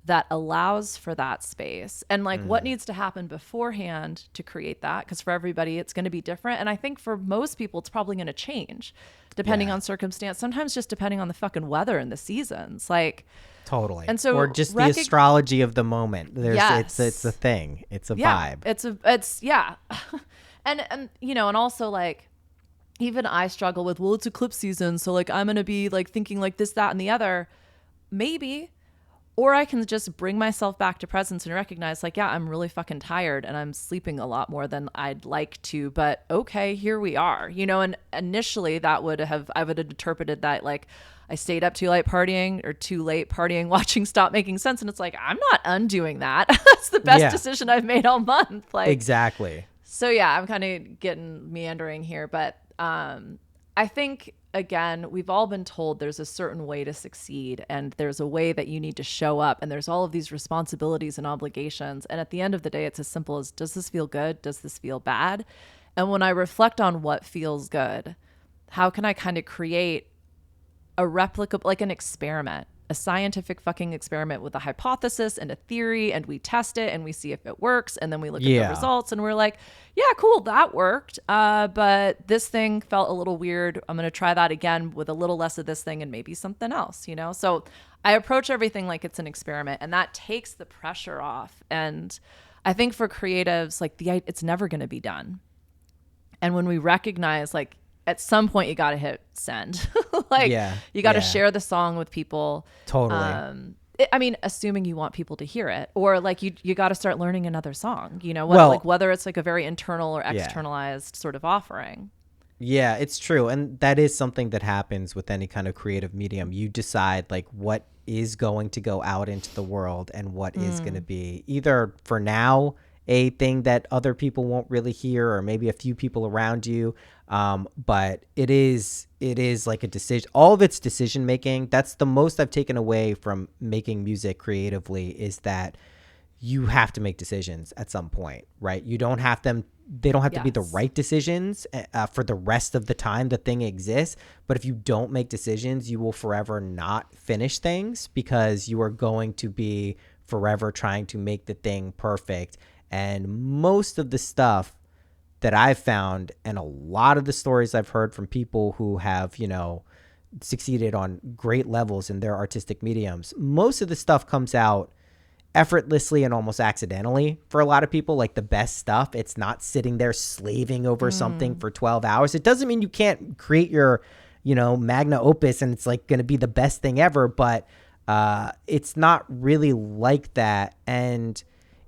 that allows for that space? And like, what needs to happen beforehand to create that? Because for everybody, it's going to be different. And I think for most people, it's probably going to change depending on circumstance, sometimes just depending on the fucking weather and the seasons. Like, totally. And so or just the astrology of the moment. It's a thing. It's a vibe. It's and you know, and also like even I struggle with, well, it's eclipse season, so like I'm gonna be like thinking like this, that, and the other. Maybe. Or I can just bring myself back to presence and recognize like, yeah, I'm really fucking tired and I'm sleeping a lot more than I'd like to, but okay, here we are, you know. And initially I would have interpreted that like I stayed up too late partying, watching Stop Making Sense. And it's like, I'm not undoing that. That's the best decision I've made all month. Like, exactly. So yeah, I'm kind of getting meandering here, but I think again, we've all been told there's a certain way to succeed, and there's a way that you need to show up, and there's all of these responsibilities and obligations. And at the end of the day, it's as simple as, does this feel good? Does this feel bad? And when I reflect on what feels good, how can I kind of create a replicable, like an experiment, a scientific fucking experiment with a hypothesis and a theory, and we test it and we see if it works, and then we look at the results and we're like, yeah, cool, that worked, but this thing felt a little weird. I'm going to try that again with a little less of this thing and maybe something else, you know? So I approach everything like it's an experiment, and that takes the pressure off. And I think for creatives, like, it's never going to be done. And when we recognize, like, at some point you got to hit send. Like, you got to share the song with people. Totally. I mean, assuming you want people to hear it, or like you got to start learning another song, you know, whether it's like a very internal or externalized sort of offering. Yeah, it's true. And that is something that happens with any kind of creative medium. You decide like what is going to go out into the world and what is going to be either for now a thing that other people won't really hear, or maybe a few people around you. But it is like a decision. All of it's decision making. That's the most I've taken away from making music creatively, is that you have to make decisions at some point, right? You don't have them. They don't have to be the right decisions for the rest of the time the thing exists. But if you don't make decisions, you will forever not finish things, because you are going to be forever trying to make the thing perfect. And most of the stuff that I've found, and a lot of the stories I've heard from people who have, you know, succeeded on great levels in their artistic mediums, most of the stuff comes out effortlessly and almost accidentally for a lot of people. Like the best stuff, it's not sitting there slaving over something for 12 hours. It doesn't mean you can't create your, you know, magna opus and it's like going to be the best thing ever, but it's not really like that. And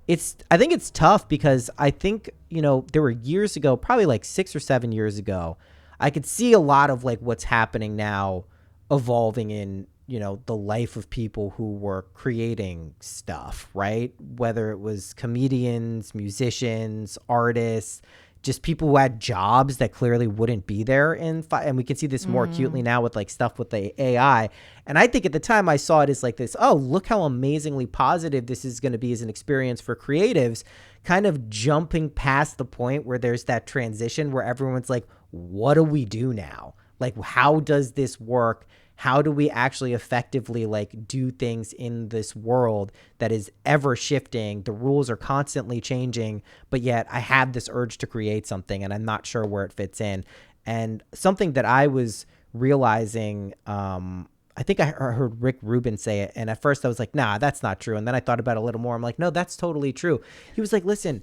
I think it's tough, because I think, you know, there were years ago, probably like 6 or 7 years ago, I could see a lot of like what's happening now evolving in, you know, the life of people who were creating stuff, right? Whether it was comedians, musicians, artists, just people who had jobs that clearly wouldn't be there and we can see this more acutely now with like stuff with the AI. And I think at the time I saw it as like this, oh, look how amazingly positive this is going to be as an experience for creatives, kind of jumping past the point where there's that transition where everyone's like, what do we do now? Like, how does this work? How do we actually effectively like do things in this world that is ever shifting? The rules are constantly changing, but yet I have this urge to create something and I'm not sure where it fits in. And something that I was realizing, I think I heard Rick Rubin say it. And at first I was like, nah, that's not true. And then I thought about it a little more. I'm like, no, that's totally true. He was like, listen,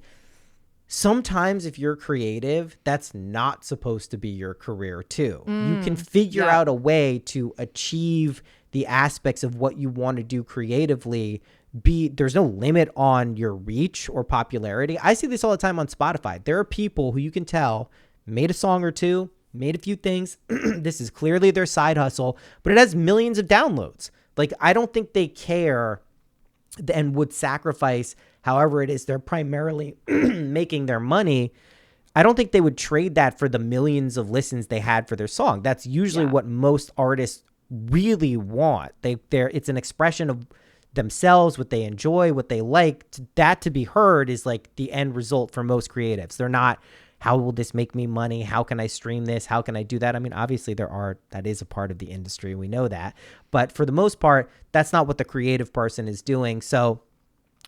sometimes if you're creative, that's not supposed to be your career too. You can figure out a way to achieve the aspects of what you want to do creatively. There's no limit on your reach or popularity. I see this all the time on Spotify. There are people who you can tell made a song or two, made a few things. This is clearly their side hustle, but it has millions of downloads. Like, I don't think they care and would sacrifice however it is they're primarily making their money. I don't think they would trade that for the millions of listens they had for their song. That's usually what most artists really want. It's an expression of themselves, what they enjoy, what they like. That to be heard is like the end result for most creatives. They're not, how will this make me money? How can I stream this? How can I do that? I mean, obviously that is a part of the industry. We know that. But for the most part, that's not what the creative person is doing. So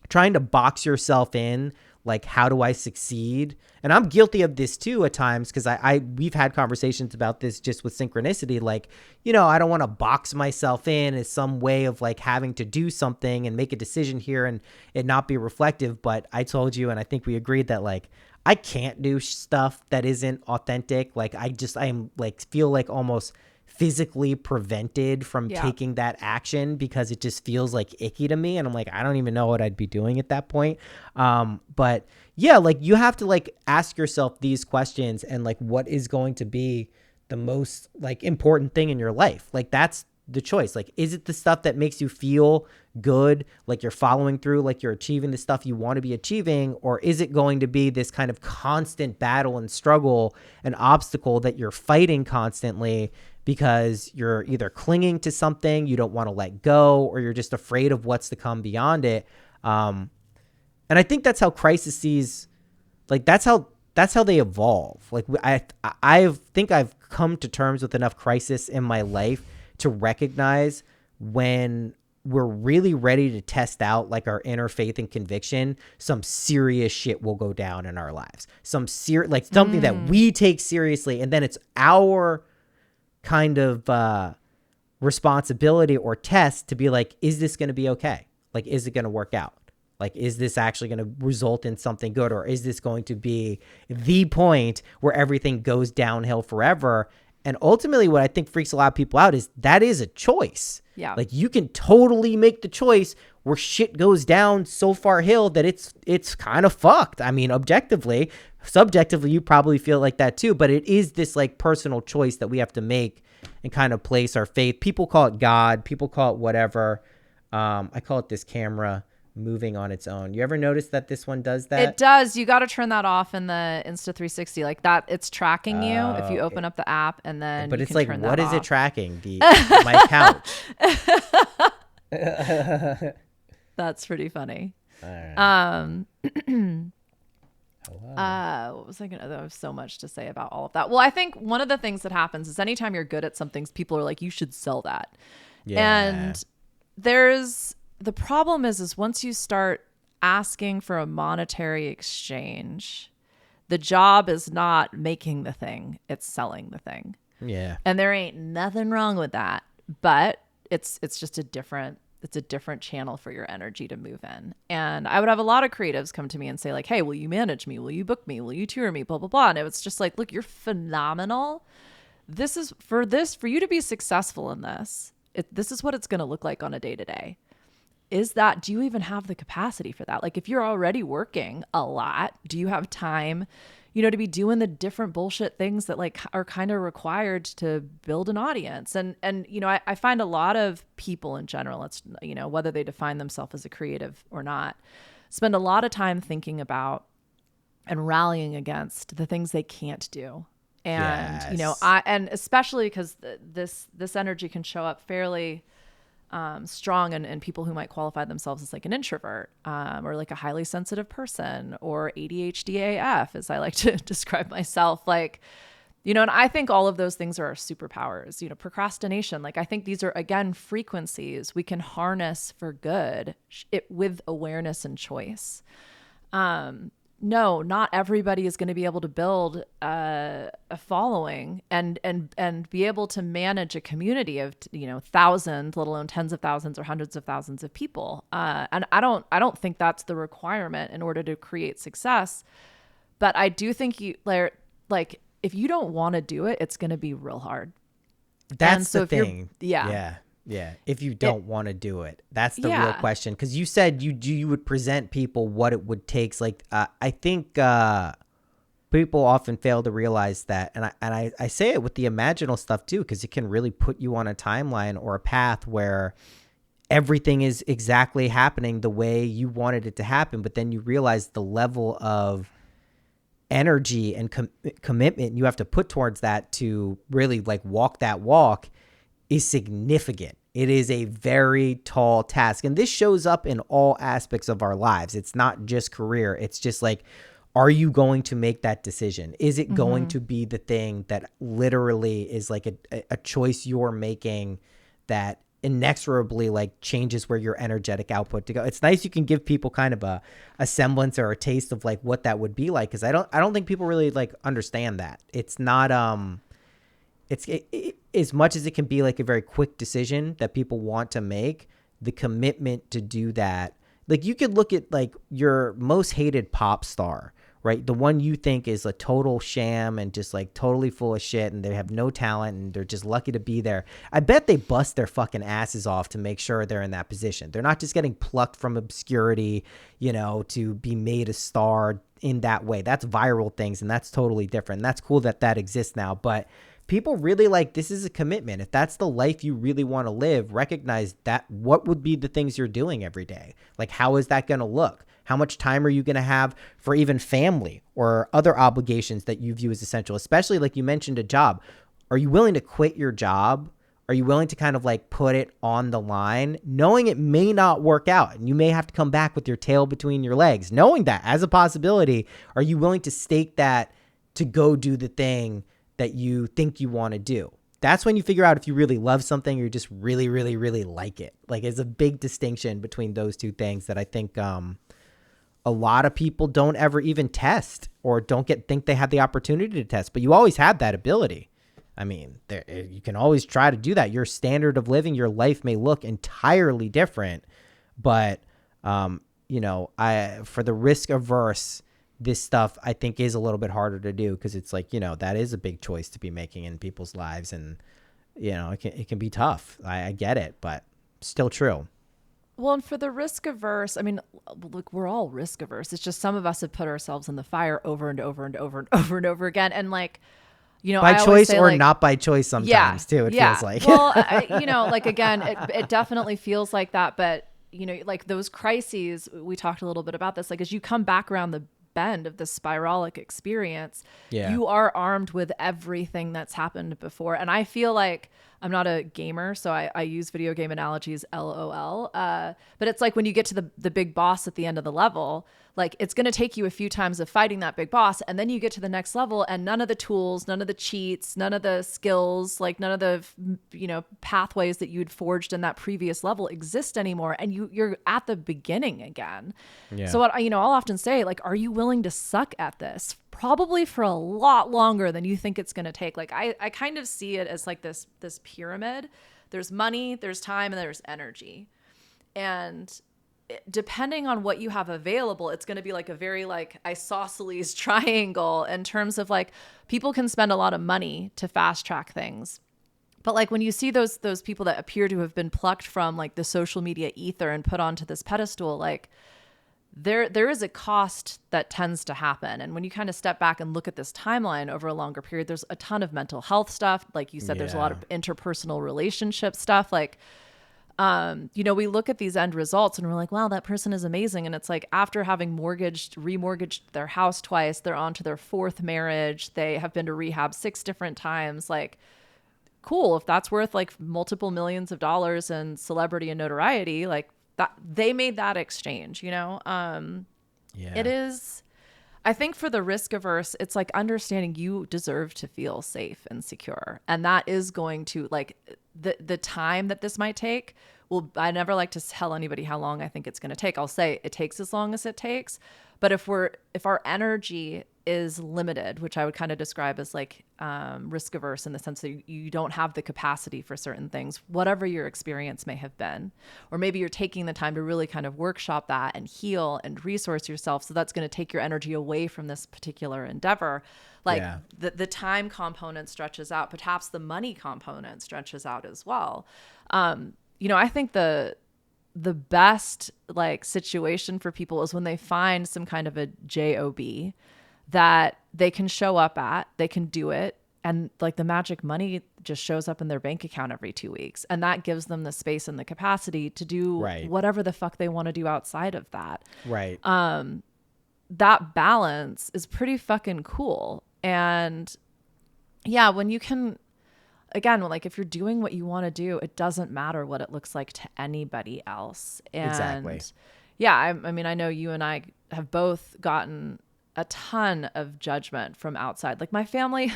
trying to box yourself in, like, how do I succeed? And I'm guilty of this too at times, because we've had conversations about this just with synchronicity. Like, you know, I don't want to box myself in as some way of like having to do something and make a decision here and it not be reflective. But I told you, and I think we agreed that like, I can't do stuff that isn't authentic. Like I am like, feel like almost physically prevented from taking that action, because it just feels like icky to me. And I'm like, I don't even know what I'd be doing at that point. But yeah, like you have to like ask yourself these questions, and like, what is going to be the most like important thing in your life? Like that's the choice. Like, is it the stuff that makes you feel good, like you're following through, like you're achieving the stuff you want to be achieving? Or is it going to be this kind of constant battle and struggle and obstacle that you're fighting constantly because you're either clinging to something you don't want to let go, or you're just afraid of what's to come beyond it. And I think that's how crises, like that's how they evolve. Like I think I've come to terms with enough crisis in my life to recognize when we're really ready to test out like our inner faith and conviction, some serious shit will go down in our lives. Something that we take seriously, and then it's our kind of responsibility or test to be like, is this going to be okay? Like, is it going to work out? Like, is this actually going to result in something good? Or is this going to be the point where everything goes downhill forever? And ultimately what I think freaks a lot of people out is that is a choice. Yeah. Like, you can totally make the choice where shit goes down so far hill that it's kind of fucked. I mean, objectively, subjectively, you probably feel like that too, but it is this like personal choice that we have to make and kind of place our faith. People call it God, people call it whatever. I call it this camera moving on its own. You ever notice that this one does that? It does. You got to turn that off in the Insta360 like that. It's tracking you if you open up the app, and then but you it's can like, turn what that is it off. tracking? My couch. That's pretty funny. All right. What was I gonna? There was so much to say about all of that. Well, I think one of the things that happens is anytime you're good at something, people are like, you should sell that. Yeah. And the problem is once you start asking for a monetary exchange, the job is not making the thing, it's selling the thing. Yeah. And there ain't nothing wrong with that, but it's just a different channel for your energy to move in. And I would have a lot of creatives come to me and say like, hey, will you manage me? Will you book me? Will you tour me? Blah, blah, blah. And it was just like, look, you're phenomenal. This is for you to be successful in this. This is what it's going to look like on a day-to-day. Do you even have the capacity for that? Like, if you're already working a lot, do you have time, to be doing the different bullshit things that like are kind of required to build an audience? And I find a lot of people in general, it's, whether they define themselves as a creative or not, spend a lot of time thinking about and rallying against the things they can't do. And, Yes. and especially because this energy can show up fairly strong in people who might qualify themselves as like an introvert or like a highly sensitive person or ADHD AF, as I like to describe myself. Like, and I think all of those things are our superpowers. Procrastination. Like, I think these are, again, frequencies we can harness for good with awareness and choice. No, not everybody is going to be able to build a following and be able to manage a community of, thousands, let alone tens of thousands or hundreds of thousands of people. And I don't think that's the requirement in order to create success. But I do think like if you don't want to do it, it's going to be real hard. That's the thing. Yeah. Yeah. If you don't want to do it, that's the real question. Because you said you would present people what it would take. Like, I think people often fail to realize that. And I say it with the imaginal stuff too, because it can really put you on a timeline or a path where everything is exactly happening the way you wanted it to happen. But then you realize the level of energy and commitment you have to put towards that to really like walk that walk is significant. It is a very tall task. And this shows up in all aspects of our lives. It's not just career. It's just like, are you going to make that decision? Is it going to be the thing that literally is like a choice you're making that inexorably like changes where your energetic output to go? It's nice you can give people kind of a semblance or a taste of like what that would be like, because I don't think people really like understand that. It's not as much as it can be like a very quick decision that people want to make, the commitment to do that. Like, you could look at like your most hated pop star, right? The one you think is a total sham and just like totally full of shit, and they have no talent and they're just lucky to be there. I bet they bust their fucking asses off to make sure they're in that position. They're not just getting plucked from obscurity, to be made a star in that way. That's viral things, and that's totally different. And that's cool that exists now. But people really like, this is a commitment. If that's the life you really want to live, recognize that what would be the things you're doing every day? Like, how is that going to look? How much time are you going to have for even family or other obligations that you view as essential? Especially like you mentioned, a job. are you willing to quit your job? Are you willing to kind of like put it on the line, knowing it may not work out and you may have to come back with your tail between your legs, knowing that as a possibility? Are you willing to stake that to go do the thing that you think you want to do? That's when you figure out if you really love something or you just really, really, really like it. Like, it's a big distinction between those two things that I think a lot of people don't ever even test or think they have the opportunity to test, but you always have that ability. I mean, you can always try to do that. Your standard of living, your life may look entirely different, but, for the risk averse, this stuff I think is a little bit harder to do because it's like, that is a big choice to be making in people's lives. And, it can be tough. I get it, but still true. Well, and for the risk averse, I mean, look, we're all risk averse. It's just some of us have put ourselves in the fire over and over and over and over and over again. And like, by I choice say, or like, not by choice sometimes too, it feels like. Well, like, again, it definitely feels like that. But, like those crises, we talked a little bit about this, like as you come back around the bend of the spiralic experience, you are armed with everything that's happened before. And I feel like I'm not a gamer, so I use video game analogies, LOL. But it's like when you get to the big boss at the end of the level, like it's going to take you a few times of fighting that big boss. And then you get to the next level and none of the tools, none of the cheats, none of the skills, like none of the, pathways that you'd forged in that previous level exist anymore. And you're at the beginning again. Yeah. So what, I'll often say, like, are you willing to suck at this? Probably for a lot longer than you think it's going to take. Like I kind of see it as like this pyramid. There's money, there's time, and there's energy. And depending on what you have available, it's going to be like a very like isosceles triangle in terms of like people can spend a lot of money to fast track things. But like when you see those people that appear to have been plucked from like the social media ether and put onto this pedestal, like there is a cost that tends to happen. And when you kind of step back and look at this timeline over a longer period, there's a ton of mental health stuff. Like you said, there's a lot of interpersonal relationship stuff. Like, we look at these end results and we're like, wow, that person is amazing. And it's like after having remortgaged their house twice, they're on to their fourth marriage. They have been to rehab 6 different times. Like, cool. If that's worth like multiple millions of dollars in celebrity and notoriety, like that they made that exchange, It is, I think for the risk averse, it's like understanding you deserve to feel safe and secure. And that is going to like the time that this might take. Well, I never like to tell anybody how long I think it's going to take. I'll say it takes as long as it takes. But if our energy is limited, which I would kind of describe as like risk averse in the sense that you don't have the capacity for certain things, whatever your experience may have been, or maybe you're taking the time to really kind of workshop that and heal and resource yourself. So that's going to take your energy away from this particular endeavor. Like the time component stretches out, perhaps the money component stretches out as well. I think the best like situation for people is when they find some kind of a job that they can show up at, they can do it. And like the magic money just shows up in their bank account every 2 weeks. And that gives them the space and the capacity to do whatever the fuck they want to do outside of that. Right. That balance is pretty fucking cool. And yeah, when you can, again, like if you're doing what you want to do, it doesn't matter what it looks like to anybody else. And exactly. Yeah, I mean, I know you and I have both gotten a ton of judgment from outside. Like my family,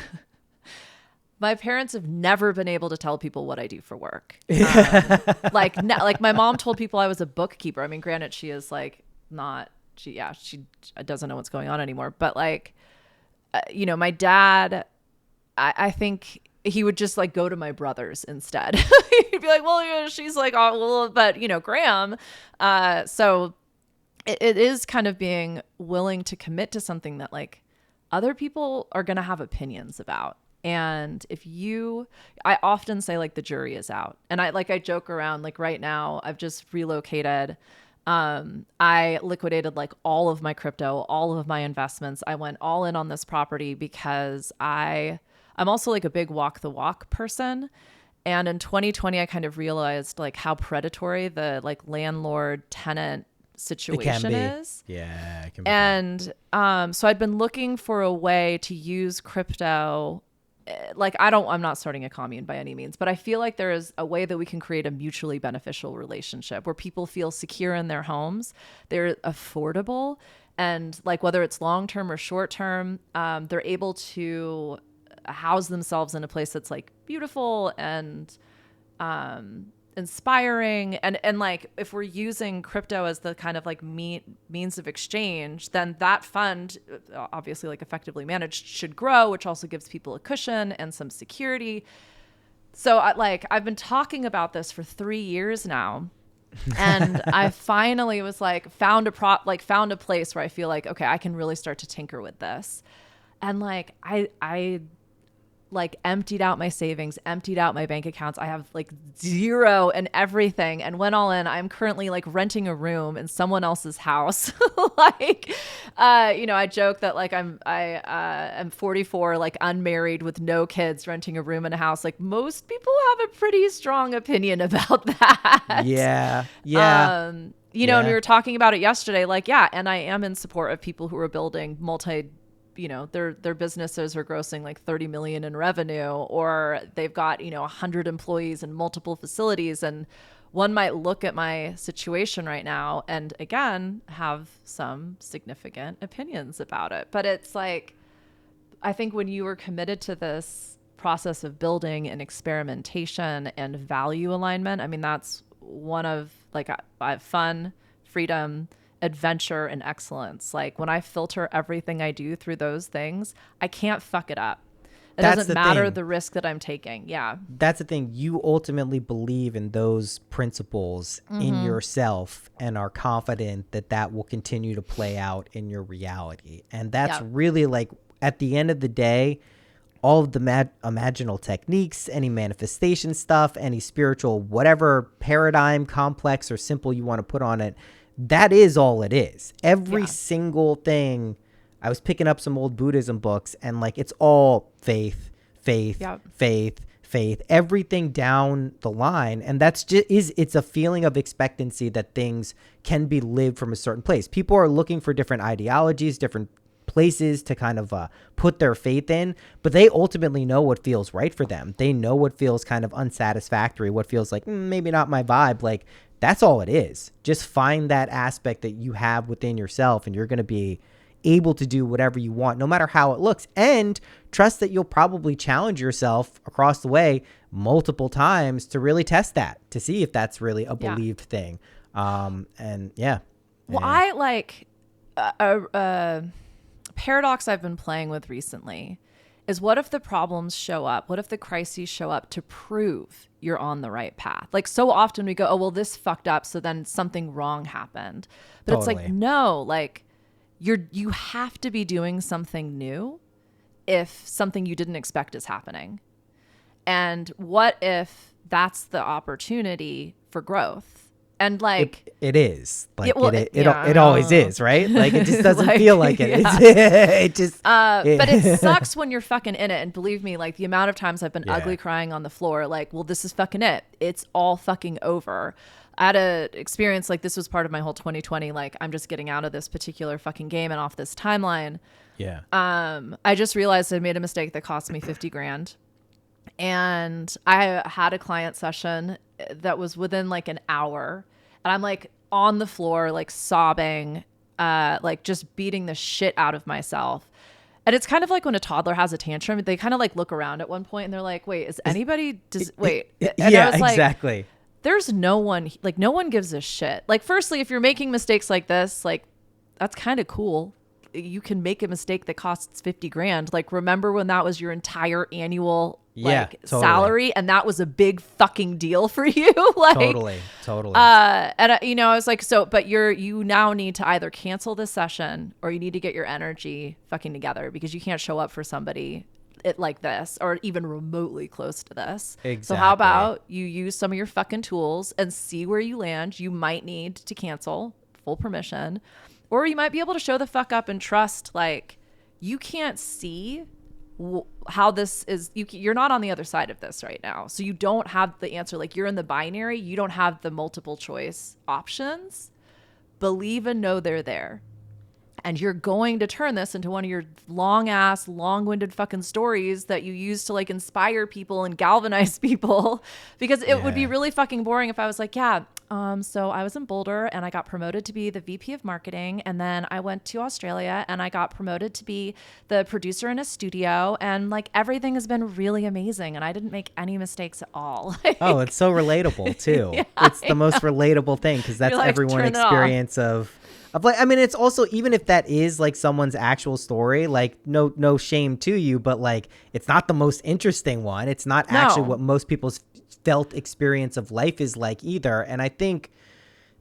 my parents have never been able to tell people what I do for work. Like my mom told people I was a bookkeeper. I mean, granted, she is like not, she doesn't know what's going on anymore. But like, my dad, I think he would just like go to my brothers instead. He'd be like, well, she's like, oh, well, but Graham. So it is kind of being willing to commit to something that like other people are going to have opinions about. And I often say like the jury is out. And I joke around like right now I've just relocated. I liquidated like all of my crypto, all of my investments. I went all in on this property because I'm also like a big walk the walk person. And in 2020, I kind of realized like how predatory the like landlord tenant situation is. Yeah, it can be. And so I'd been looking for a way to use crypto like, I'm not starting a commune by any means, but I feel like there is a way that we can create a mutually beneficial relationship where people feel secure in their homes. They're affordable. And like, whether it's long-term or short-term, they're able to house themselves in a place that's like beautiful and inspiring. And like, if we're using crypto as the kind of like means of exchange, then that fund, obviously like effectively managed, should grow, which also gives people a cushion and some security. So I've been talking about this for 3 years now. And I finally was like, found a place where I feel like, okay, I can really start to tinker with this. And like, I like emptied out my savings, emptied out my bank accounts. I have like zero and everything, and went all in. I'm currently like renting a room in someone else's house. Like, I joke that like I'm 44, like unmarried with no kids, renting a room in a house. Like, most people have a pretty strong opinion about that. Yeah. Yeah. And we were talking about it yesterday. Like, yeah. And I am in support of people who are building their businesses are grossing like 30 million in revenue, or they've got, 100 employees in multiple facilities. And one might look at my situation right now and again, have some significant opinions about it. But it's like, I think when you were committed to this process of building and experimentation and value alignment, I mean, that's one of like fun, freedom, adventure, and excellence. Like, when I filter everything I do through those things, I can't fuck it up. It doesn't matter the risk that I'm taking. Yeah. That's the thing. You ultimately believe in those principles in yourself and are confident that that will continue to play out in your reality. And that's really like, at the end of the day, all of the imaginal techniques, any manifestation stuff, any spiritual, whatever paradigm, complex or simple you want to put on it, that is all it is. Every single thing. I was picking up some old Buddhism books, and like, it's all faith, everything down the line. And that's it's a feeling of expectancy that things can be lived from a certain place. People are looking for different ideologies, different places to kind of put their faith in, but they ultimately know what feels right for them. They know what feels kind of unsatisfactory, what feels like maybe not my vibe. Like, that's all it is. Just find that aspect that you have within yourself, and you're going to be able to do whatever you want, no matter how it looks. And trust that you'll probably challenge yourself across the way multiple times to really test that, to see if that's really a believed thing. And yeah. Well, I like a paradox I've been playing with recently is, what if the problems show up? What if the crises show up to prove you're on the right path? Like, so often we go, oh, well, this fucked up, so then something wrong happened. But It's like, no, like, you have to be doing something new if something you didn't expect is happening. And what if that's the opportunity for growth? And like, it is like, it always is, right? Like, it just doesn't feel like it. It just, but it sucks when you're fucking in it. And believe me, like, the amount of times I've been ugly crying on the floor, like, well, this is fucking it. It's all fucking over. I had a experience, like, this was part of my whole 2020. Like, I'm just getting out of this particular fucking game and off this timeline. Yeah. I just realized I made a mistake that cost me 50 grand. And I had a client session that was within like an hour, and I'm like on the floor, like sobbing, like just beating the shit out of myself. And it's kind of like when a toddler has a tantrum, they kind of like look around at one point and they're like, wait, is anybody wait. And yeah, I was like, exactly. There's no one, like, no one gives a shit. Like, firstly, if you're making mistakes like this, like, that's kind of cool. You can make a mistake that costs 50 grand. Like, remember when that was your entire annual salary, and that was a big fucking deal for you? Like, totally. And I was like, so, but you now need to either cancel this session, or you need to get your energy fucking together, because you can't show up for somebody like this, or even remotely close to this. Exactly. So how about you use some of your fucking tools and see where you land? You might need to cancel, full permission, or you might be able to show the fuck up and trust, like, you can't see how this is. You're not on the other side of this right now, so you don't have the answer. Like, you're in the binary, you don't have the multiple choice options. Believe and know they're there. And you're going to turn this into one of your long-winded fucking stories that you use to like inspire people and galvanize people. Because it would be really fucking boring if I was like, so I was in Boulder and I got promoted to be the VP of marketing. And then I went to Australia and I got promoted to be the producer in a studio. And like everything has been really amazing. And I didn't make any mistakes at all. Oh, it's so relatable too. It's the most relatable thing because that's like, everyone's experience of like, I mean, it's also, even if that is like someone's actual story, like no shame to you, but like, it's not the most interesting one. It's not actually what most people's felt experience of life is like either. And I think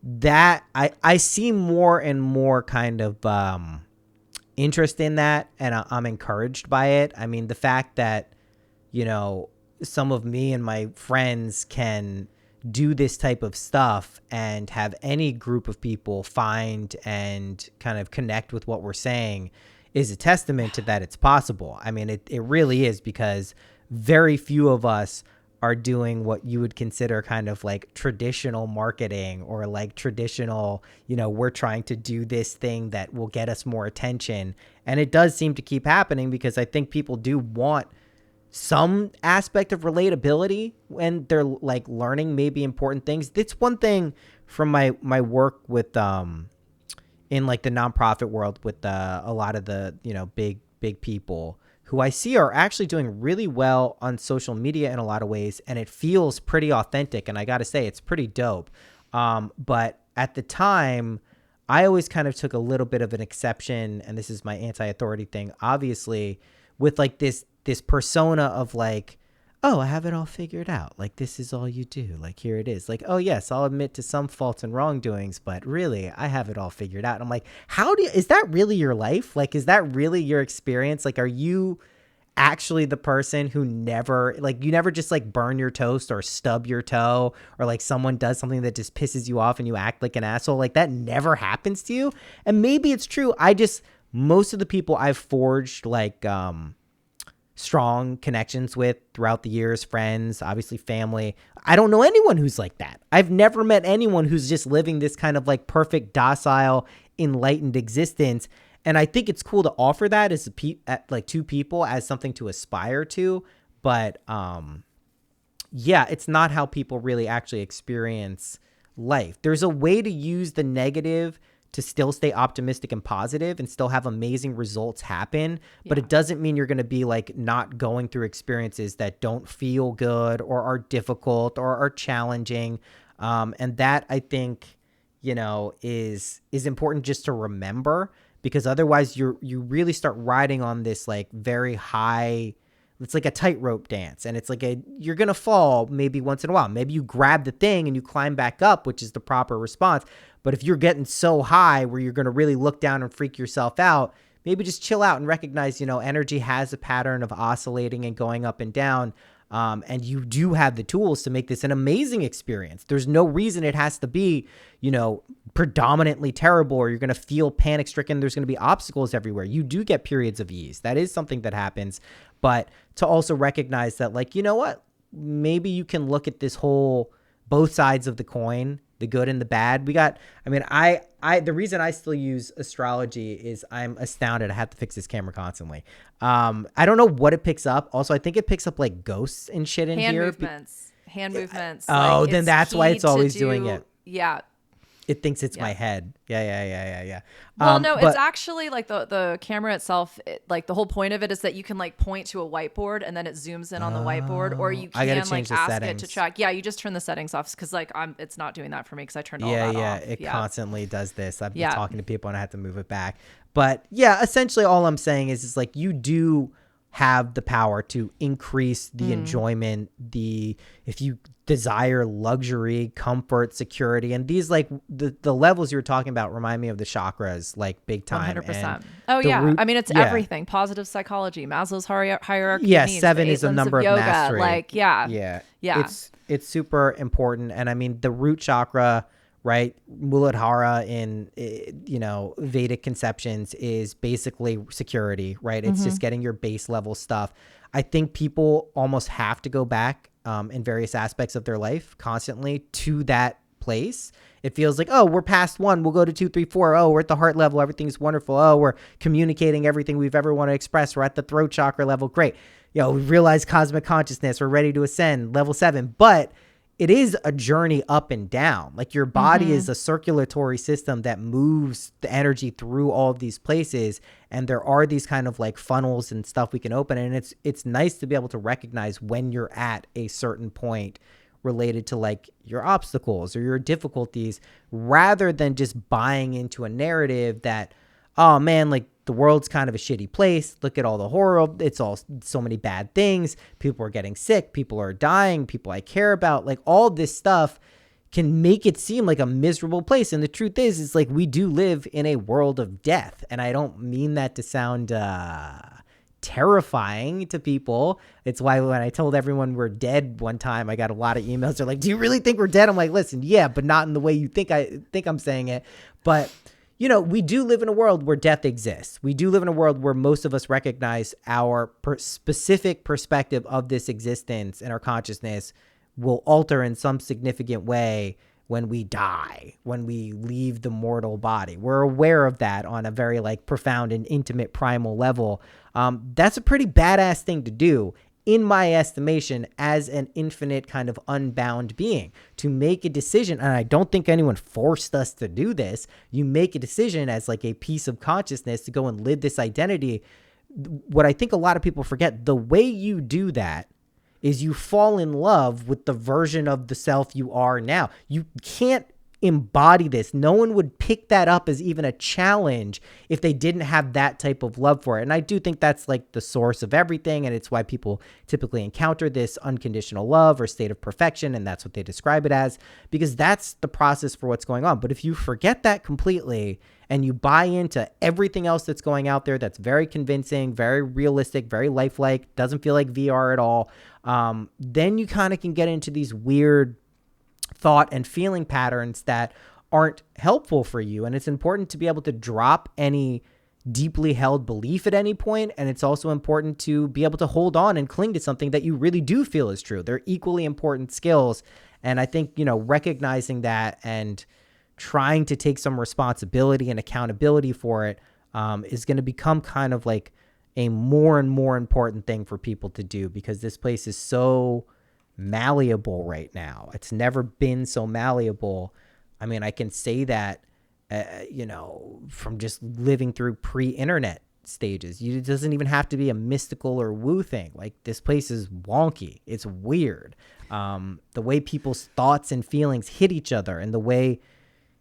that I see more and more kind of interest in that, and I'm encouraged by it. I mean, the fact that, you know, some of me and my friends can do this type of stuff and have any group of people find and kind of connect with what we're saying is a testament to that it's possible. I mean, it really is, because very few of us are doing what you would consider kind of like traditional marketing, or like traditional, you know, we're trying to do this thing that will get us more attention. And it does seem to keep happening because I think people do want some aspect of relatability when they're like learning maybe important things. It's one thing from my work with in like the nonprofit world with a lot of the, you know, big people who I see are actually doing really well on social media in a lot of ways, and it feels pretty authentic, and I gotta say it's pretty dope. But at the time, I always kind of took a little bit of an exception, and this is my anti-authority thing, obviously, with like this persona of like, oh, I have it all figured out. Like, this is all you do. Like, here it is. Like, oh yes, I'll admit to some faults and wrongdoings, but really I have it all figured out. And I'm like, is that really your life? Like, is that really your experience? Like, are you actually the person who never, like, you never just like burn your toast or stub your toe, or like someone does something that just pisses you off and you act like an asshole? Like, that never happens to you. And maybe it's true. Most of the people I've forged like, strong connections with throughout the years, friends, obviously family, I don't know anyone who's like that. I've never met anyone who's just living this kind of like perfect, docile, enlightened existence. And I think it's cool to offer that as like to people as something to aspire to. But yeah, it's not how people really actually experience life. There's a way to use the negative to still stay optimistic and positive and still have amazing results happen. But it doesn't mean you're going to be like not going through experiences that don't feel good or are difficult or are challenging. And that, I think, you know, is important just to remember, because otherwise you really start riding on this like very high, it's like a tightrope dance, and it's like you're going to fall maybe once in a while. Maybe you grab the thing and you climb back up, which is the proper response. But if you're getting so high where you're going to really look down and freak yourself out, maybe just chill out and recognize, you know, energy has a pattern of oscillating and going up and down. And you do have the tools to make this an amazing experience. There's no reason it has to be, you know, predominantly terrible, or you're going to feel panic stricken. There's going to be obstacles everywhere. You do get periods of ease. That is something that happens. But to also recognize that, like, you know what, maybe you can look at this whole, both sides of the coin, the good and the bad. The reason I still use astrology is I'm astounded. I have to fix this camera constantly. I don't know what it picks up. Also, I think it picks up like ghosts and shit in here. Hand movements. Oh, then that's why it's always doing it. Yeah. It thinks it's my head. Yeah. Well, no, it's actually like the camera itself. Like the whole point of it is that you can like point to a whiteboard and then it zooms in on the whiteboard, or you can like ask settings. It to track. Yeah, you just turn the settings off because like it's not doing that for me because I turned all that off. It constantly does this. I've been talking to people and I have to move it back. But yeah, essentially all I'm saying is like you do have the power to increase the enjoyment, if you desire luxury, comfort, security, and these like the levels you were talking about remind me of the chakras, like big time. 100%. Oh yeah, I mean it's everything. Positive psychology, Maslow's hierarchy. Yeah, of needs, 7 is a number of yoga, mastery. Like yeah. It's super important, and I mean the root chakra, right? Muladhara in, you know, Vedic conceptions is basically security, right? It's just getting your base level stuff. I think people almost have to go back in various aspects of their life constantly to that place. It feels like, oh, we're past 1, we'll go to 2, 3, 4. Oh, we're at the heart level, everything's wonderful. Oh, we're communicating everything we've ever want to express. We're at the throat chakra level. Great. We realize cosmic consciousness. We're ready to ascend, level 7. But it is a journey up and down. Like your body is a circulatory system that moves the energy through all of these places. And there are these kind of like funnels and stuff we can open. And it's nice to be able to recognize when you're at a certain point related to like your obstacles or your difficulties, rather than just buying into a narrative that, oh man, like the world's kind of a shitty place. Look at all the horror. It's all so many bad things. People are getting sick. People are dying. People I care about. Like all this stuff can make it seem like a miserable place. And the truth is like we do live in a world of death. And I don't mean that to sound terrifying to people. It's why when I told everyone we're dead one time, I got a lot of emails. They're like, do you really think we're dead? I'm like, listen, yeah, but not in the way you think I'm saying it. But we do live in a world where death exists. We do live in a world where most of us recognize our specific perspective of this existence and our consciousness will alter in some significant way when we die, when we leave the mortal body. We're aware of that on a very like profound and intimate primal level. That's a pretty badass thing to do, in my estimation, as an infinite kind of unbound being, to make a decision. And I don't think anyone forced us to do this. You make a decision as like a piece of consciousness to go and live this identity. What I think a lot of people forget, the way you do that is you fall in love with the version of the self you are now. You can't embody this. No one would pick that up as even a challenge if they didn't have that type of love for it. And I do think that's like the source of everything. And it's why people typically encounter this unconditional love or state of perfection. And that's what they describe it as, because that's the process for what's going on. But if you forget that completely and you buy into everything else that's going out there, that's very convincing, very realistic, very lifelike, doesn't feel like VR at all, then you kind of can get into these weird thought and feeling patterns that aren't helpful for you. And it's important to be able to drop any deeply held belief at any point. And it's also important to be able to hold on and cling to something that you really do feel is true. They're equally important skills. And I think, recognizing that and trying to take some responsibility and accountability for it is going to become kind of like a more and more important thing for people to do, because this place is so malleable right now. It's never been so malleable. I mean, I can say that, from just living through pre-internet stages. It doesn't even have to be a mystical or woo thing. Like, this place is wonky. It's weird. The way people's thoughts and feelings hit each other, and the way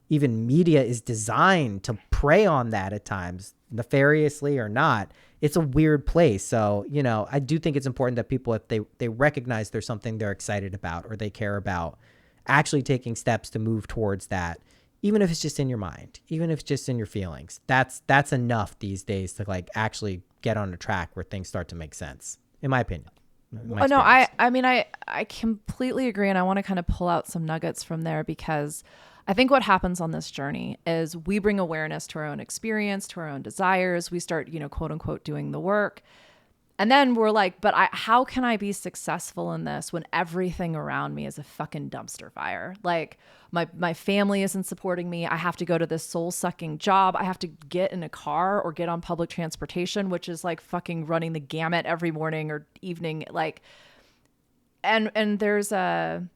even media is designed to prey on that at times, nefariously or not. It's a weird place. So, I do think it's important that people, if they recognize there's something they're excited about or they care about, actually taking steps to move towards that, even if it's just in your mind, even if it's just in your feelings. That's enough these days to like actually get on a track where things start to make sense, in my opinion. I completely agree. And I want to kind of pull out some nuggets from there, because I think what happens on this journey is we bring awareness to our own experience, to our own desires. We start, quote unquote, doing the work. And then we're like, but how can I be successful in this when everything around me is a fucking dumpster fire? Like my family isn't supporting me. I have to go to this soul sucking job. I have to get in a car or get on public transportation, which is like fucking running the gamut every morning or evening. Like, and there's a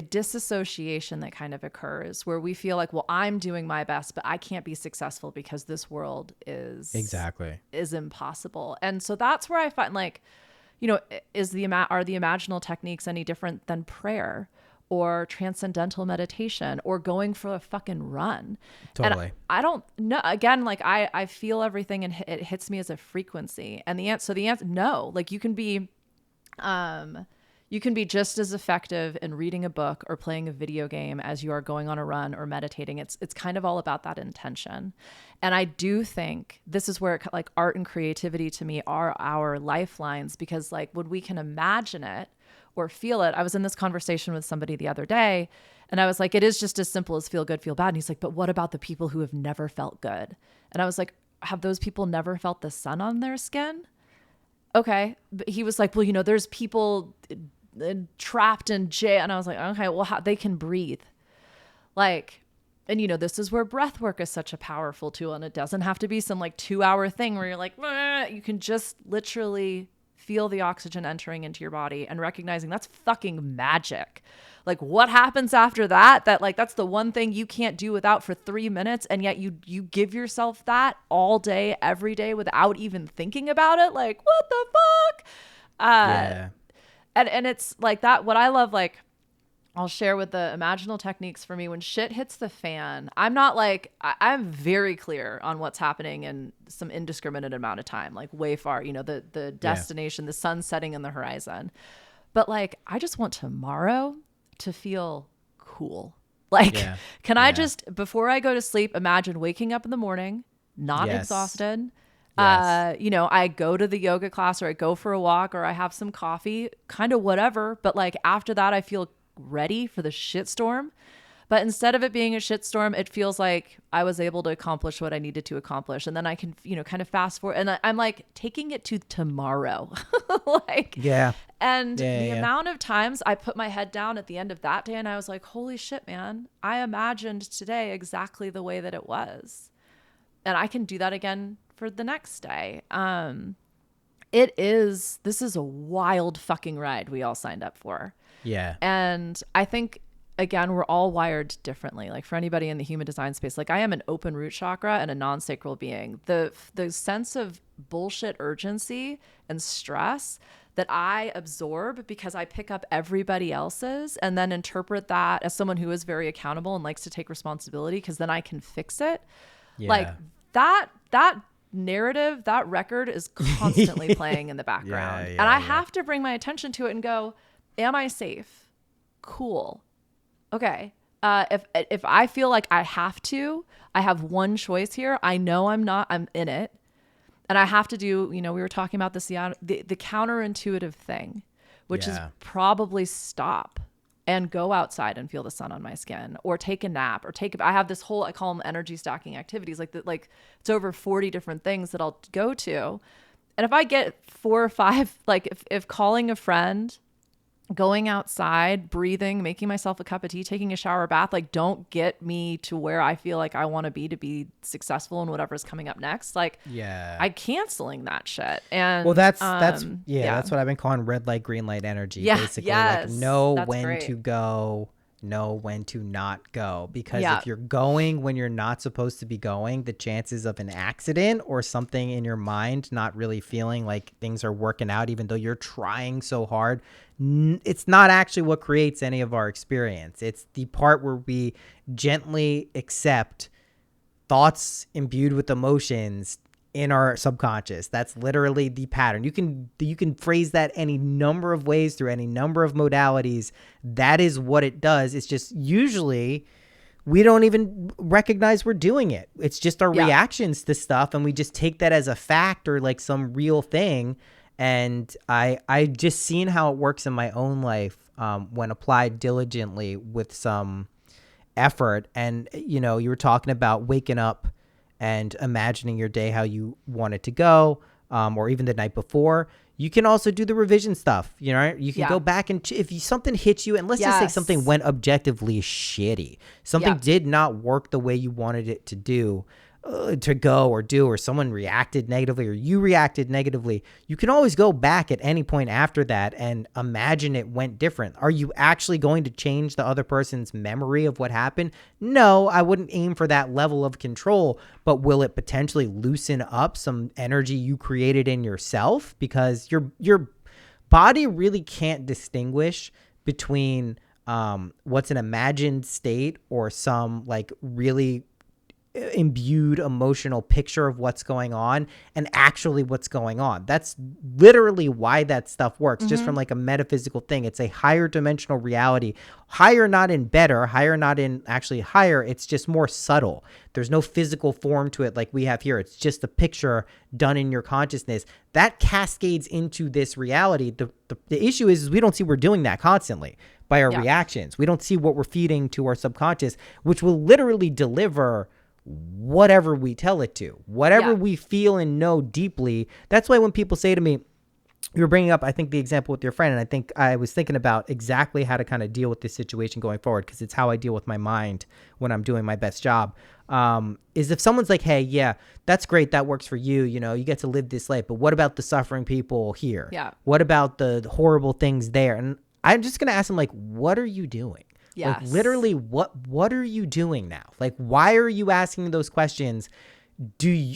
disassociation that kind of occurs where we feel like, well, I'm doing my best, but I can't be successful because this world is impossible. And so that's where I find like, are the imaginal techniques any different than prayer or transcendental meditation or going for a fucking run? Totally. And I don't know. Again, like I feel everything and it hits me as a frequency. And the answer, no, like you can be just as effective in reading a book or playing a video game as you are going on a run or meditating. It's kind of all about that intention. And I do think this is where like art and creativity to me are our lifelines, because like when we can imagine it or feel it. I was in this conversation with somebody the other day and I was like, it is just as simple as feel good, feel bad. And he's like, but what about the people who have never felt good? And I was like, have those people never felt the sun on their skin? Okay. But he was like, well, there's people trapped in jail. And I was like, okay, well, they can breathe. Like, and this is where breath work is such a powerful tool, and it doesn't have to be some like 2-hour thing where you're like, you can just literally feel the oxygen entering into your body and recognizing that's fucking magic. Like, what happens after that? That's the one thing you can't do without for 3 minutes. And yet you give yourself that all day, every day without even thinking about it. Like, what the fuck? Yeah. And it's like that. What I love, like, I'll share with the imaginal techniques for me when shit hits the fan. I'm not like, I'm very clear on what's happening in some indiscriminate amount of time, like way far, the destination, the sun setting in the horizon. But like, I just want tomorrow to feel cool. Like, can I just, before I go to sleep, imagine waking up in the morning, not exhausted. I go to the yoga class, or I go for a walk, or I have some coffee, kind of whatever. But like after that, I feel ready for the shitstorm. But instead of it being a shitstorm, it feels like I was able to accomplish what I needed to accomplish. And then I can, kind of fast forward. And I'm like taking it to tomorrow. And the amount of times I put my head down at the end of that day and I was like, holy shit, man, I imagined today exactly the way that it was. And I can do that again for the next day. This is a wild fucking ride we all signed up for. Yeah. And I think, again, we're all wired differently. Like for anybody in the human design space, like I am an open root chakra and a non-sacral being. The sense of bullshit urgency and stress that I absorb because I pick up everybody else's and then interpret that as someone who is very accountable and likes to take responsibility because then I can fix it. Yeah. Like that narrative, that record is constantly playing in the background. And I have to bring my attention to it and go, am I safe? Cool. Okay. If I feel like I have one choice here. I know I'm not, I'm in it. And I have to do, we were talking about this, the counterintuitive thing, which is probably stop and go outside and feel the sun on my skin, or take a nap, or I have this whole, I call them energy stacking activities. Like it's over 40 different things that I'll go to. And if I get 4 or 5, like if calling a friend, going outside, breathing, making myself a cup of tea, taking a shower, bath, like don't get me to where I feel like I want to be successful in whatever's coming up next. Like, I'm canceling that shit. And well, that's what I've been calling red light, green light energy. Basically, like know when to go, know when to not go. Because if you're going when you're not supposed to be going, the chances of an accident or something in your mind not really feeling like things are working out, even though you're trying so hard, it's not actually what creates any of our experience. It's the part where we gently accept thoughts imbued with emotions in our subconscious. That's literally the pattern. You can phrase that any number of ways through any number of modalities. That is what it does. It's just usually we don't even recognize we're doing it. It's just our reactions to stuff, and we just take that as a fact or like some real thing. And I just seen how it works in my own life when applied diligently with some effort. And, you were talking about waking up and imagining your day how you want it to go, or even the night before. You can also do the revision stuff. You can go back and if something hits you, and let's just say something went objectively shitty. Something did not work the way you wanted it to do. To go or do, or someone reacted negatively or you reacted negatively, you can always go back at any point after that and imagine it went different. Are you actually going to change the other person's memory of what happened? No, I wouldn't aim for that level of control, but will it potentially loosen up some energy you created in yourself? Because your body really can't distinguish between what's an imagined state or some like really imbued emotional picture of what's going on and actually what's going on. That's literally why that stuff works, just from like a metaphysical thing. It's a higher dimensional reality, higher not in better, higher not in actually higher. It's just more subtle. There's no physical form to it like we have here. It's just a picture done in your consciousness that cascades into this reality. The issue is we don't see we're doing that constantly by our reactions. We don't see what we're feeding to our subconscious, which will literally deliver whatever we tell it to, whatever we feel and know deeply. That's why when people say to me, you were bringing up, I think, the example with your friend, and I think I was thinking about exactly how to kind of deal with this situation going forward, because it's how I deal with my mind when I'm doing my best job. Is if someone's like, hey, yeah, that's great, that works for you, you get to live this life, but what about the suffering people here? Yeah. What about the horrible things there? And I'm just going to ask them, like, what are you doing? Yes. Like, literally, what are you doing now? Like, why are you asking those questions?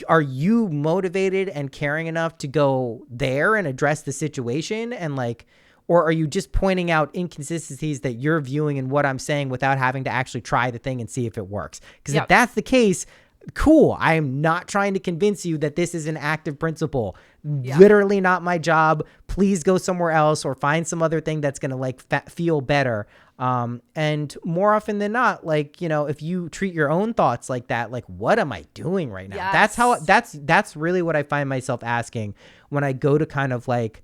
Are you motivated and caring enough to go there and address the situation, and like, or are you just pointing out inconsistencies that you're viewing in what I'm saying without having to actually try the thing and see if it works? Because if that's the case, cool. I am not trying to convince you that this is an active principle. Literally not my job. Please go somewhere else or find some other thing that's going to like feel better. And more often than not, like, if you treat your own thoughts like that, like, what am I doing right now? Yes. That's really what I find myself asking when I go to kind of like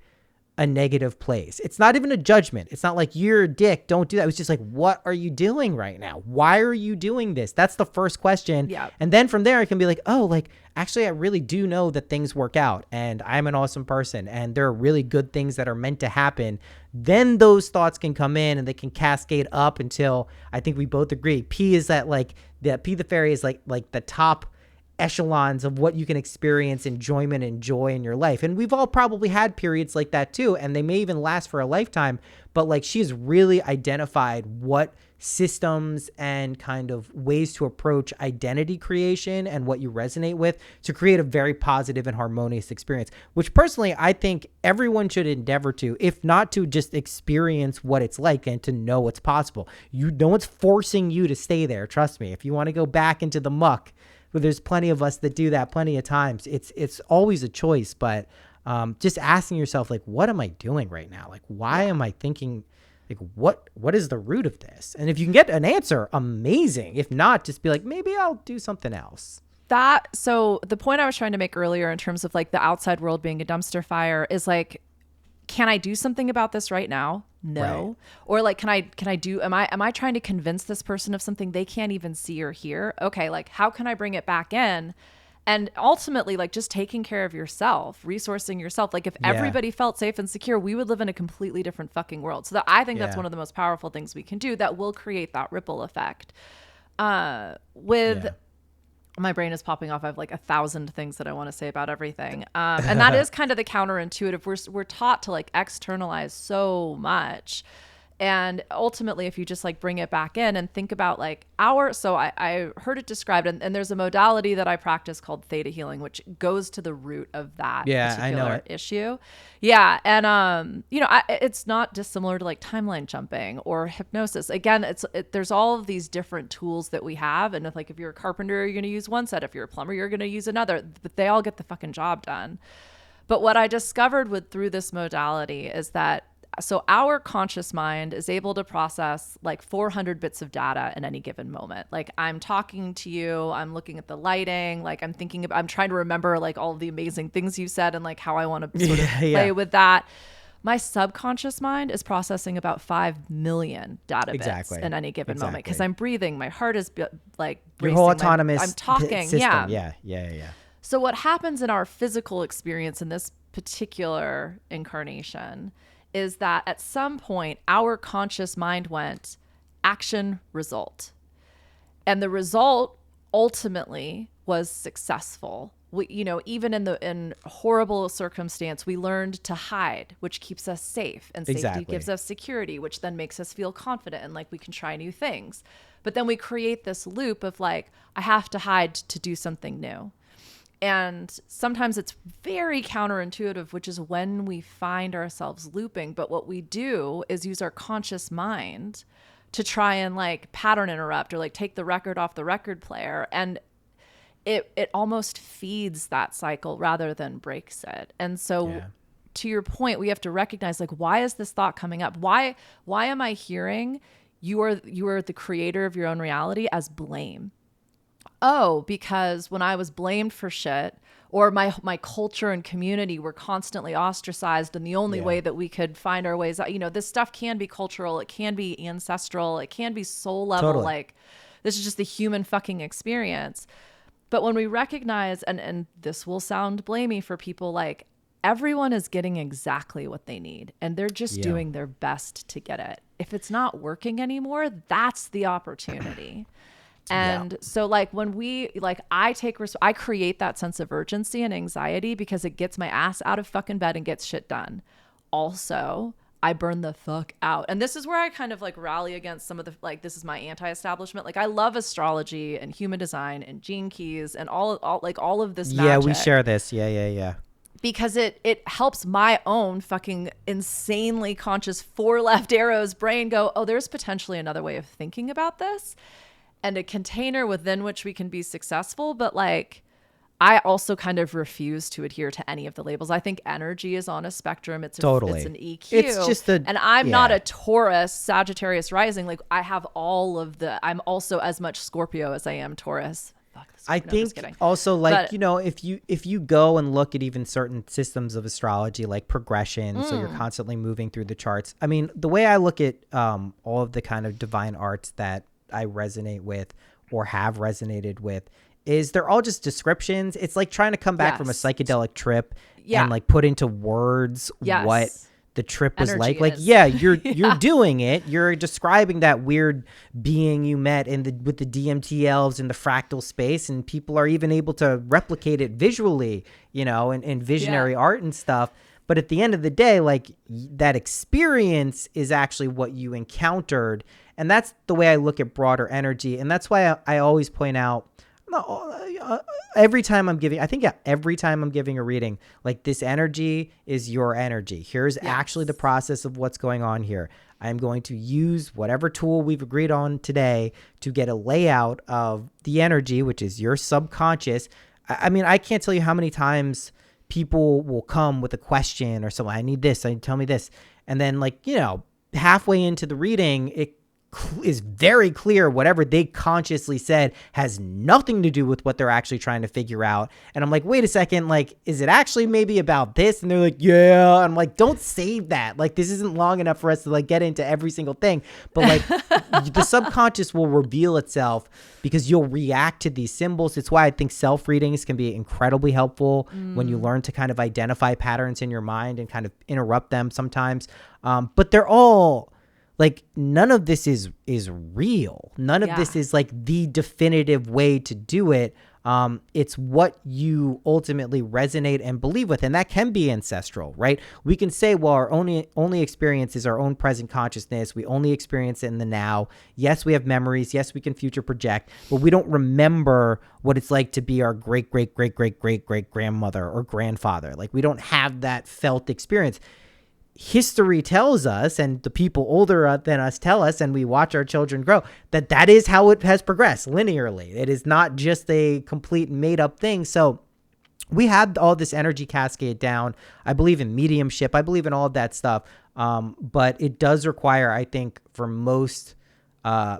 a negative place. It's not even a judgment. It's not like you're a dick, don't do that. It's just like, what are you doing right now? Why are you doing this? That's the first question. Yeah. And then from there I can be like, oh, like, actually I really do know that things work out and I'm an awesome person and there are really good things that are meant to happen. Then those thoughts can come in and they can cascade up until I think we both agree P is that like P the fairy is like the top echelons of what you can experience enjoyment and joy in your life. And we've all probably had periods like that too, and they may even last for a lifetime, but like she's really identified what systems and kind of ways to approach identity creation and what you resonate with to create a very positive and harmonious experience, which personally I think everyone should endeavor to, if not to just experience what it's like and to know what's possible. No one's forcing you to stay there. Trust me. If you want to go back into the muck, but there's plenty of us that do that plenty of times. It's always a choice, but just asking yourself, like, what am I doing right now? Like, why am I thinking, like, what is the root of this? And if you can get an answer, amazing. If not, just be like, maybe I'll do something else. So the point I was trying to make earlier in terms of like the outside world being a dumpster fire is like, can I do something about this right now? No. Right. Or like, am I trying to convince this person of something they can't even see or hear? Okay. Like, how can I bring it back in? And ultimately, like, just taking care of yourself, resourcing yourself. Like, if everybody felt safe and secure, we would live in a completely different fucking world. So I think that's one of the most powerful things we can do that will create that ripple effect. My brain is popping off. I have like 1,000 things that I want to say about everything. And that is kind of the counterintuitive. We're taught to like externalize so much. And ultimately, if you just like bring it back in and think about like I heard it described, and there's a modality that I practice called theta healing, which goes to the root of that particular issue. Yeah. And, it's not dissimilar to like timeline jumping or hypnosis. Again, there's all of these different tools that we have. And if you're a carpenter, you're going to use one set. If you're a plumber, you're going to use another, but they all get the fucking job done. But what I discovered through this modality is that so our conscious mind is able to process like 400 bits of data in any given moment. Like I'm talking to you, I'm looking at the lighting, like I'm trying to remember like all of the amazing things you said and like how I want to sort of play with that. My subconscious mind is processing about 5 million data bits in any given moment because I'm breathing, my heart is like your whole autonomous I'm talking. System. Yeah. So what happens in our physical experience in this particular incarnation is that at some point our conscious mind went action result. And the result ultimately was successful. We, even in horrible circumstance, we learned to hide, which keeps us safe, and safety gives us security, which then makes us feel confident and like we can try new things. But then we create this loop of like, I have to hide to do something new. And sometimes it's very counterintuitive, which is when we find ourselves looping. But what we do is use our conscious mind to try and like pattern interrupt or like take the record off the record player. And it almost feeds that cycle rather than breaks it. And so to your point, we have to recognize like, why is this thought coming up? Why am I hearing you are the creator of your own reality as blame? Oh, because when I was blamed for shit or my culture and community were constantly ostracized, and the only way that we could find our ways out, this stuff can be cultural, it can be ancestral, it can be soul level. Totally. Like this is just the human fucking experience. But when we recognize, and this will sound blamey for people, like everyone is getting exactly what they need and they're just Yeah. doing their best to get it. If it's not working anymore, that's the opportunity. And so like when we like I create that sense of urgency and anxiety because it gets my ass out of fucking bed and gets shit done. Also, I burn the fuck out. And this is where I kind of like rally against some of the, like, this is my anti-establishment. Like I love astrology and human design and gene keys and all of this Yeah, magic. we share this. Yeah. Because it helps my own fucking insanely conscious 4 left arrows brain go, oh, there's potentially another way of thinking about this and a container within which we can be successful. But like, I also kind of refuse to adhere to any of the labels. I think energy is on a spectrum. It's Totally. an EQ. It's just and I'm not a Taurus, Sagittarius rising. Like I have all of I'm also as much Scorpio as I am Taurus. I think also like, if you go and look at even certain systems of astrology, like progression, so you're constantly moving through the charts. I mean, the way I look at all of the kind of divine arts that I resonate with or have resonated with is they're all just descriptions. It's like trying to come back from a psychedelic trip and like put into words what the trip was energy like. is. You're doing it. You're describing that weird being you met with the DMT elves in the fractal space, and people are even able to replicate it visually, in visionary art and stuff. But at the end of the day, like that experience is actually what you encountered. And that's the way I look at broader energy. And that's why I always point out, every time I'm giving a reading, like this energy is your energy. Here's actually the process of what's going on here. I'm going to use whatever tool we've agreed on today to get a layout of the energy, which is your subconscious. I mean, I can't tell you how many times people will come with a question or something. I need this. Tell me this. And then halfway into the reading, it is very clear whatever they consciously said has nothing to do with what they're actually trying to figure out. And I'm like, wait a second, like, is it actually maybe about this? And they're like, yeah. I'm like, don't save that. Like, this isn't long enough for us to like get into every single thing. But like the subconscious will reveal itself because you'll react to these symbols. It's why I think self-readings can be incredibly helpful when you learn to kind of identify patterns in your mind and kind of interrupt them sometimes. But they're all, like, none of this is real. None of this is like the definitive way to do it. It's what you ultimately resonate and believe with. And that can be ancestral, right? We can say, well, our only experience is our own present consciousness. We only experience it in the now. Yes, we have memories. Yes, we can future project, but we don't remember what it's like to be our great, great, great, great, great, great grandmother or grandfather. Like, we don't have that felt experience. History tells us, and the people older than us tell us, and we watch our children grow, that is how it has progressed linearly. It is not just a complete made up thing. So we have all this energy cascade down. I believe in mediumship. I believe in all of that stuff. But it does require, I think, for most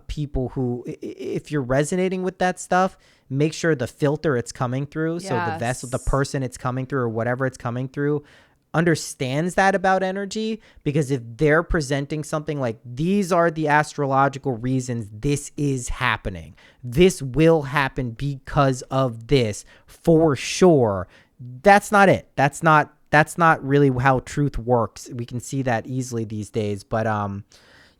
people who, if you're resonating with that stuff, make sure the filter it's coming through. So the vessel, the person it's coming through or whatever it's coming through understands that about energy, because if they're presenting something like, these are the astrological reasons this is happening, this will happen because of this for sure, that's not it. That's not really how truth works. We can see that easily these days. But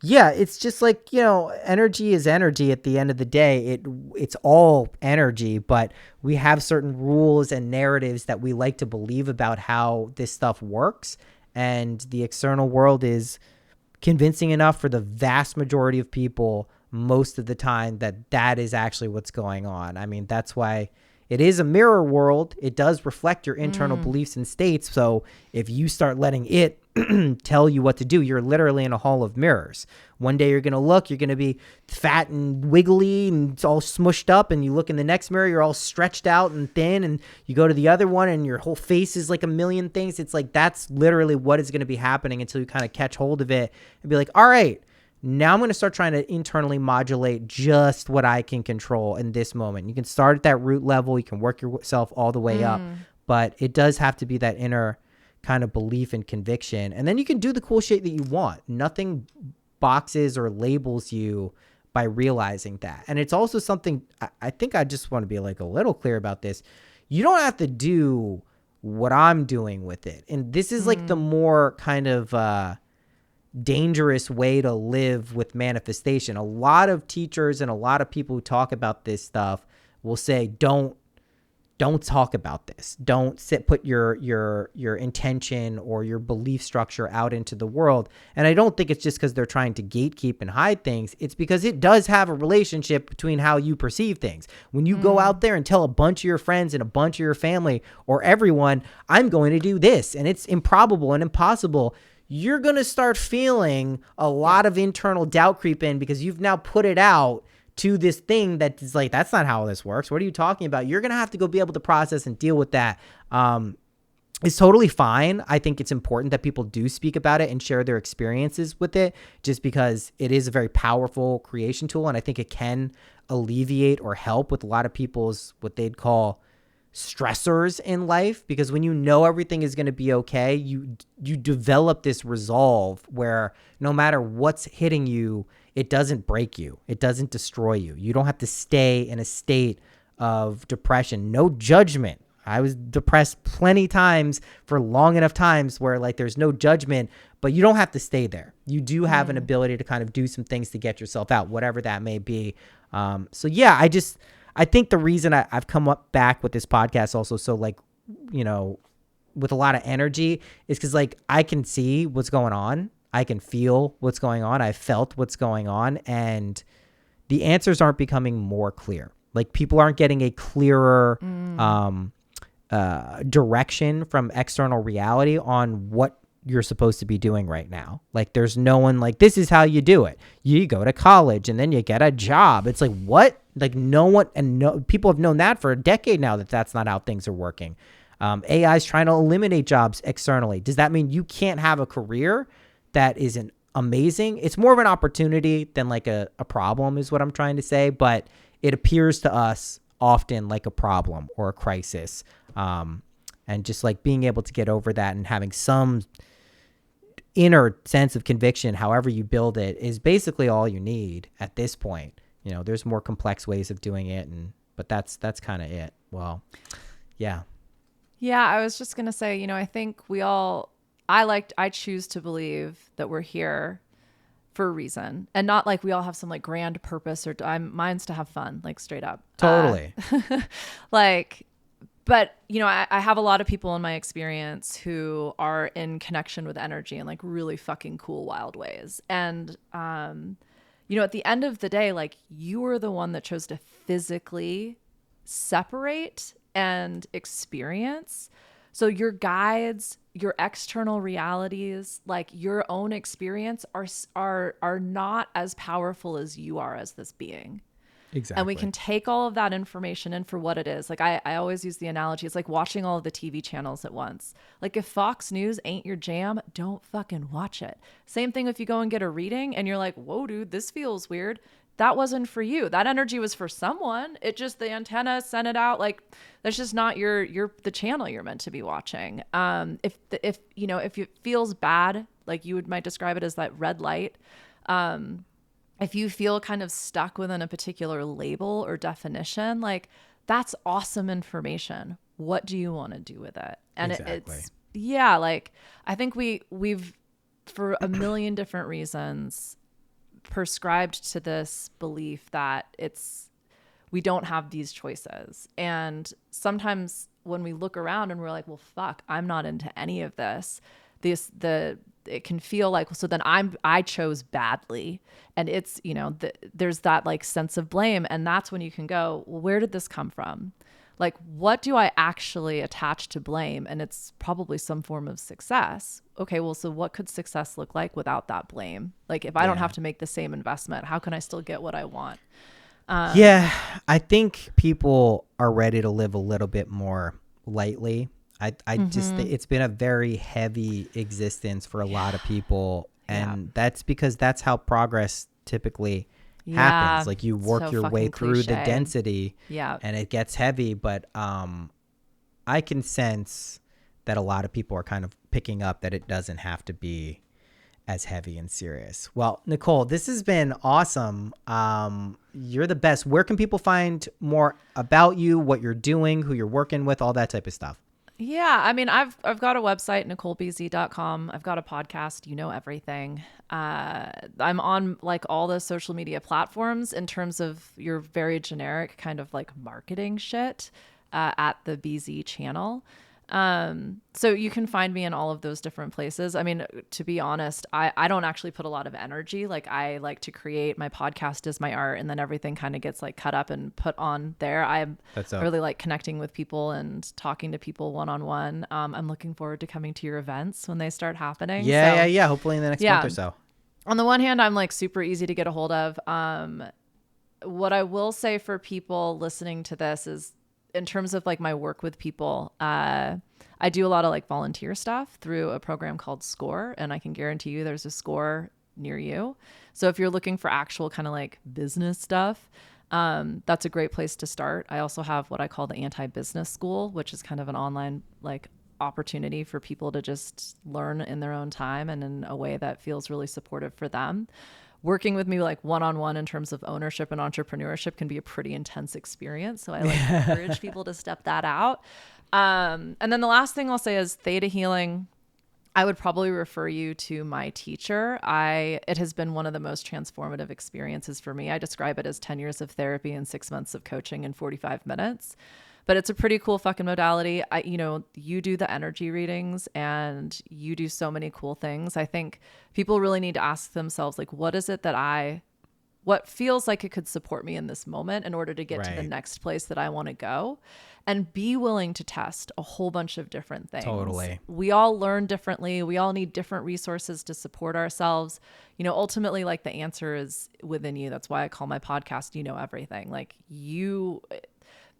yeah, it's just like, energy is energy at the end of the day. It's all energy, but we have certain rules and narratives that we like to believe about how this stuff works. And the external world is convincing enough for the vast majority of people most of the time that is actually what's going on. I mean, that's why it is a mirror world. It does reflect your internal beliefs and states. So if you start letting it tell you what to do, you're literally in a hall of mirrors. One day you're going to be fat and wiggly and it's all smushed up, and you look in the next mirror, you're all stretched out and thin, and you go to the other one and your whole face is like a million things. It's like, that's literally what is going to be happening until you kind of catch hold of it and be like, all right, now I'm going to start trying to internally modulate just what I can control in this moment. You can start at that root level. You can work yourself all the way up, but it does have to be that inner kind of belief and conviction. And then you can do the cool shit that you want. Nothing boxes or labels you by realizing that. And it's also something, I think I just want to be like a little clear about this. You don't have to do what I'm doing with it. And this is like the more kind of dangerous way to live with manifestation. A lot of teachers and a lot of people who talk about this stuff will say, don't talk about this. Don't put your intention or your belief structure out into the world. And I don't think it's just because they're trying to gatekeep and hide things. It's because it does have a relationship between how you perceive things. When you go out there and tell a bunch of your friends and a bunch of your family or everyone, I'm going to do this, and it's improbable and impossible, you're going to start feeling a lot of internal doubt creep in because you've now put it out to this thing that is like, that's not how this works. What are you talking about? You're going to have to go be able to process and deal with that. It's totally fine. I think it's important that people do speak about it and share their experiences with it, just because it is a very powerful creation tool. And I think it can alleviate or help with a lot of people's, what they'd call stressors in life, because when you know everything is going to be okay, you develop this resolve where no matter what's hitting you, it doesn't break you. It doesn't destroy you. You don't have to stay in a state of depression. No judgment. I was depressed plenty times for long enough times where like there's no judgment, but you don't have to stay there. You do have an ability to kind of do some things to get yourself out, whatever that may be. So yeah, I think the reason I've come up back with this podcast also, so like, you know, with a lot of energy, is because like I can see what's going on. I can feel what's going on. I felt what's going on, and the answers aren't becoming more clear. Like people aren't getting a clearer direction from external reality on what you're supposed to be doing right now. Like there's no one like, this is how you do it. You go to college and then you get a job. It's like, what? Like no one, and no people have known that for a decade now, that that's not how things are working. AI is trying to eliminate jobs externally. Does that mean you can't have a career that isn't amazing? It's more of an opportunity than like a problem is what I'm trying to say, but it appears to us often like a problem or a crisis. And just like being able to get over that and having some inner sense of conviction, however you build it, is basically all you need at this point. You know, there's more complex ways of doing it, but that's kind of it. Well, yeah. Yeah, I was just going to say, you know, I think I choose to believe that we're here for a reason, and not like we all have some like grand purpose, or mine's to have fun, like straight up. Totally. But, you know, I have a lot of people in my experience who are in connection with energy in like really fucking cool, wild ways. And, you know, at the end of the day, like you were the one that chose to physically separate and experience. So your guides, your external realities, like your own experience are not as powerful as you are as this being. Exactly. And we can take all of that information in for what it is. Like I always use the analogy. It's like watching all of the TV channels at once. Like if Fox News ain't your jam, don't fucking watch it. Same thing if you go and get a reading and you're like, whoa, dude, this feels weird. That wasn't for you. That energy was for someone. It just, the antenna sent it out. Like that's just not the channel you're meant to be watching. If it feels bad, like might describe it as that red light. If you feel kind of stuck within a particular label or definition, like that's awesome information. What do you want to do with it? And exactly. Like I think we've for a million different reasons prescribed to this belief that we don't have these choices. And sometimes when we look around and we're like, well, fuck, I'm not into any of this. It can feel like, so then I chose badly. And it's, you know, there's that like sense of blame. And that's when you can go, well, where did this come from? Like, what do I actually attach to blame? And it's probably some form of success. Okay, well, so what could success look like without that blame? Like if I don't have to make the same investment, how can I still get what I want? I think people are ready to live a little bit more lightly. I just think it's been a very heavy existence for a lot of people. And that's because that's how progress typically happens. Like you work your way through the density and it gets heavy. But I can sense that a lot of people are kind of picking up that it doesn't have to be as heavy and serious. Well, Nicole, this has been awesome. You're the best. Where can people find more about you, what you're doing, who you're working with, all that type of stuff? Yeah, I mean, I've got a website, NicoleBZ.com. I've got a podcast, You Know Everything. I'm on like all the social media platforms in terms of your very generic kind of like marketing shit at the BZ channel. So you can find me in all of those different places. I mean, to be honest, I don't actually put a lot of energy. Like I like to create, my podcast is my art, and then everything kind of gets like cut up and put on there. I really like connecting with people and talking to people one-on-one. I'm looking forward to coming to your events when they start happening. Yeah. Hopefully in the next month or so. On the one hand, I'm like super easy to get a hold of. What I will say for people listening to this is, in terms of like my work with people, I do a lot of like volunteer stuff through a program called SCORE, and I can guarantee you there's a SCORE near you. So if you're looking for actual kind of like business stuff, that's a great place to start. I also have what I call the anti-business school, which is kind of an online like opportunity for people to just learn in their own time and in a way that feels really supportive for them. Working with me like one-on-one in terms of ownership and entrepreneurship can be a pretty intense experience. So I like to encourage people to step that out. And then the last thing I'll say is theta healing. I would probably refer you to my teacher. It has been one of the most transformative experiences for me. I describe it as 10 years of therapy and 6 months of coaching in 45 minutes. But it's a pretty cool fucking modality. You do the energy readings and you do so many cool things. I think people really need to ask themselves, like, what is it that what feels like it could support me in this moment in order to get to the next place that I want to go, and be willing to test a whole bunch of different things. Totally. We all learn differently. We all need different resources to support ourselves. Ultimately, like, the answer is within you. That's why I call my podcast, You Know Everything. Like,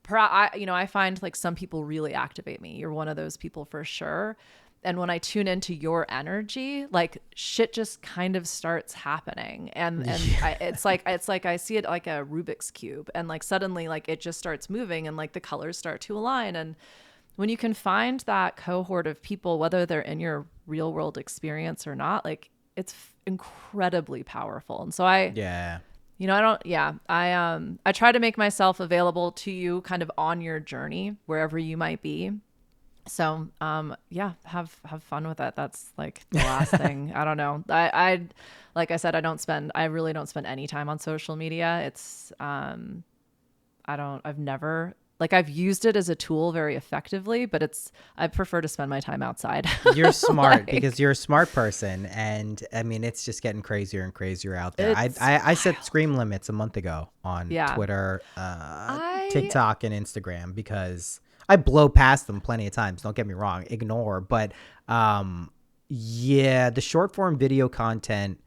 I find like some people really activate me. You're one of those people for sure. And when I tune into your energy, like shit just kind of starts happening. And it's like I see it like a Rubik's Cube, and like suddenly like it just starts moving and like the colors start to align. And when you can find that cohort of people, whether they're in your real world experience or not, like it's incredibly powerful. And so I try to make myself available to you kind of on your journey, wherever you might be. So, have fun with it. That's like the last thing. I don't know. Like I said, I really don't spend any time on social media. It's, I've used it as a tool very effectively, but I prefer to spend my time outside. You're smart because you're a smart person. And I mean, it's just getting crazier and crazier out there. I set screen limits a month ago on Twitter, TikTok, and Instagram because I blow past them plenty of times. Don't get me wrong, ignore. But the short form video content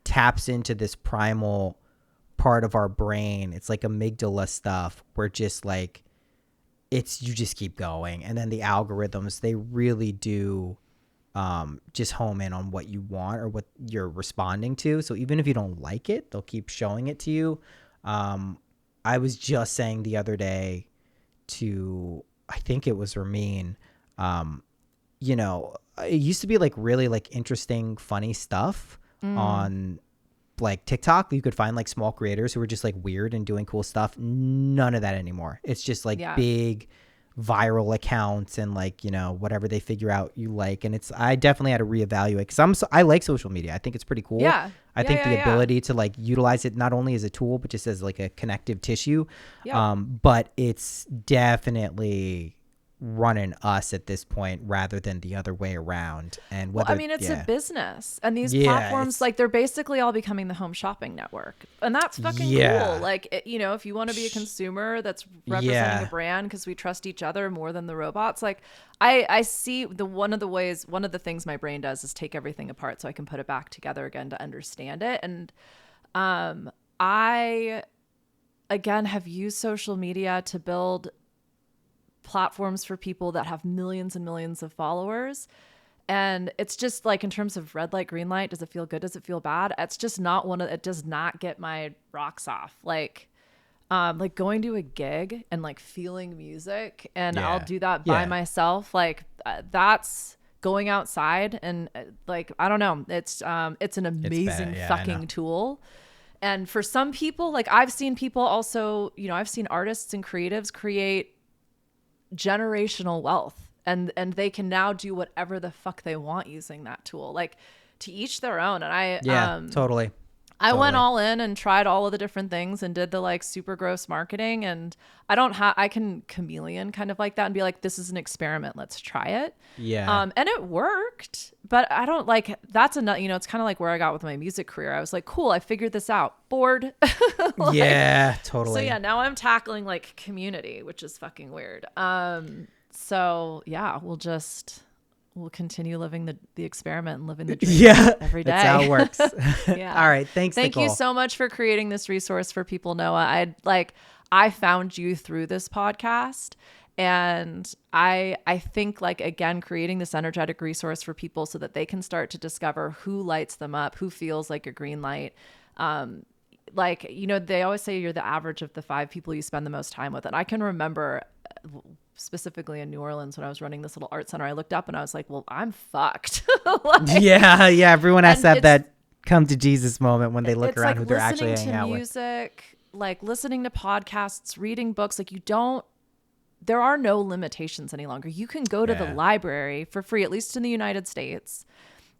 taps into this primal part of our brain. It's like amygdala stuff where just like, you just keep going. And then the algorithms, they really do just home in on what you want or what you're responding to. So even if you don't like it, they'll keep showing it to you. I was just saying the other day I think it was Ramin, it used to be like really like interesting, funny stuff on like TikTok. You could find like small creators who were just like weird and doing cool stuff. None of that anymore. It's just like big viral accounts and like, whatever they figure out you like. And I definitely had to reevaluate because I like social media. I think it's pretty cool. Yeah. I think the ability to like utilize it not only as a tool, but just as like a connective tissue. Yeah. But it's definitely running us at this point rather than the other way around. And it's a business, and these platforms, like, they're basically all becoming the home shopping network, and that's fucking cool. Like, if you want to be a consumer that's representing a brand because we trust each other more than the robots, like I see one of the things my brain does is take everything apart so I can put it back together again to understand it. And I again have used social media to build platforms for people that have millions and millions of followers. And it's just like, in terms of red light, green light, does it feel good? Does it feel bad? It's just not it does not get my rocks off. Like going to a gig and like feeling music, and I'll do that by myself. Like that's going outside, and like, I don't know. It's an amazing fucking tool. And for some people, like I've seen people also, I've seen artists and creatives create generational wealth and they can now do whatever the fuck they want using that tool. Like, to each their own. And Totally. I went all in and tried all of the different things and did the like super gross marketing. And I can chameleon kind of like that and be like, this is an experiment. Let's try it. Yeah. And it worked, but I don't like, that's enough. You know, it's kind of like where I got with my music career. I was like, cool, I figured this out. Bored. Like, yeah, totally. So yeah, now I'm tackling like community, which is fucking weird. So yeah, we'll continue living the experiment and living the dream every day. That's how it works. Yeah. All right. Thank you so much for creating this resource for people, Noah. I found you through this podcast, and I think, like, again, creating this energetic resource for people so that they can start to discover who lights them up, who feels like a green light. Like, you know, they always say you're the average of the 5 people you spend the most time with. And I can remember specifically in New Orleans when I was running this little art center, I looked up and I was like, well, I'm fucked. Like, yeah. Everyone has to have that come to Jesus moment when they look around like who they're actually hanging out with. Listening to music, like listening to podcasts, reading books, like there are no limitations any longer. You can go to the library for free, at least in the United States.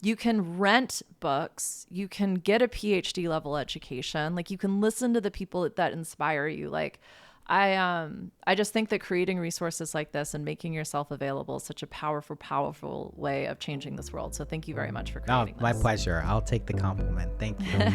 You can rent books. You can get a PhD level education. Like, you can listen to the people that inspire you. Like, I just think that creating resources like this and making yourself available is such a powerful way of changing this world. So thank you very much for creating this. My pleasure. I'll take the compliment. Thank you.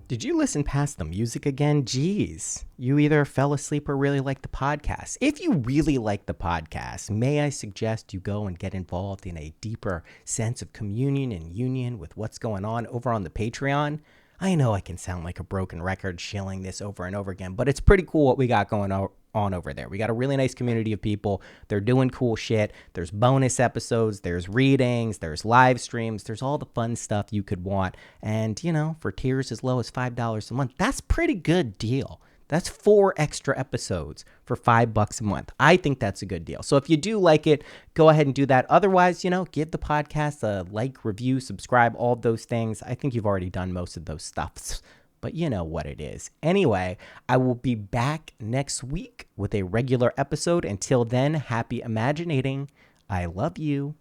Did you listen past the music again? Jeez, you either fell asleep or really like the podcast. If you really like the podcast, may I suggest you go and get involved in a deeper sense of communion and union with what's going on over on the Patreon? I know I can sound like a broken record shilling this over and over again, but it's pretty cool what we got going on over there. We got a really nice community of people. They're doing cool shit. There's bonus episodes, there's readings, there's live streams, there's all the fun stuff you could want. And, you know, for tiers as low as $5 a month, that's a pretty good deal. That's 4 extra episodes for $5 a month. I think that's a good deal. So if you do like it, go ahead and do that. Otherwise, you know, give the podcast a like, review, subscribe, all of those things. I think you've already done most of those stuffs, but you know what it is. Anyway, I will be back next week with a regular episode. Until then, happy imaginating. I love you.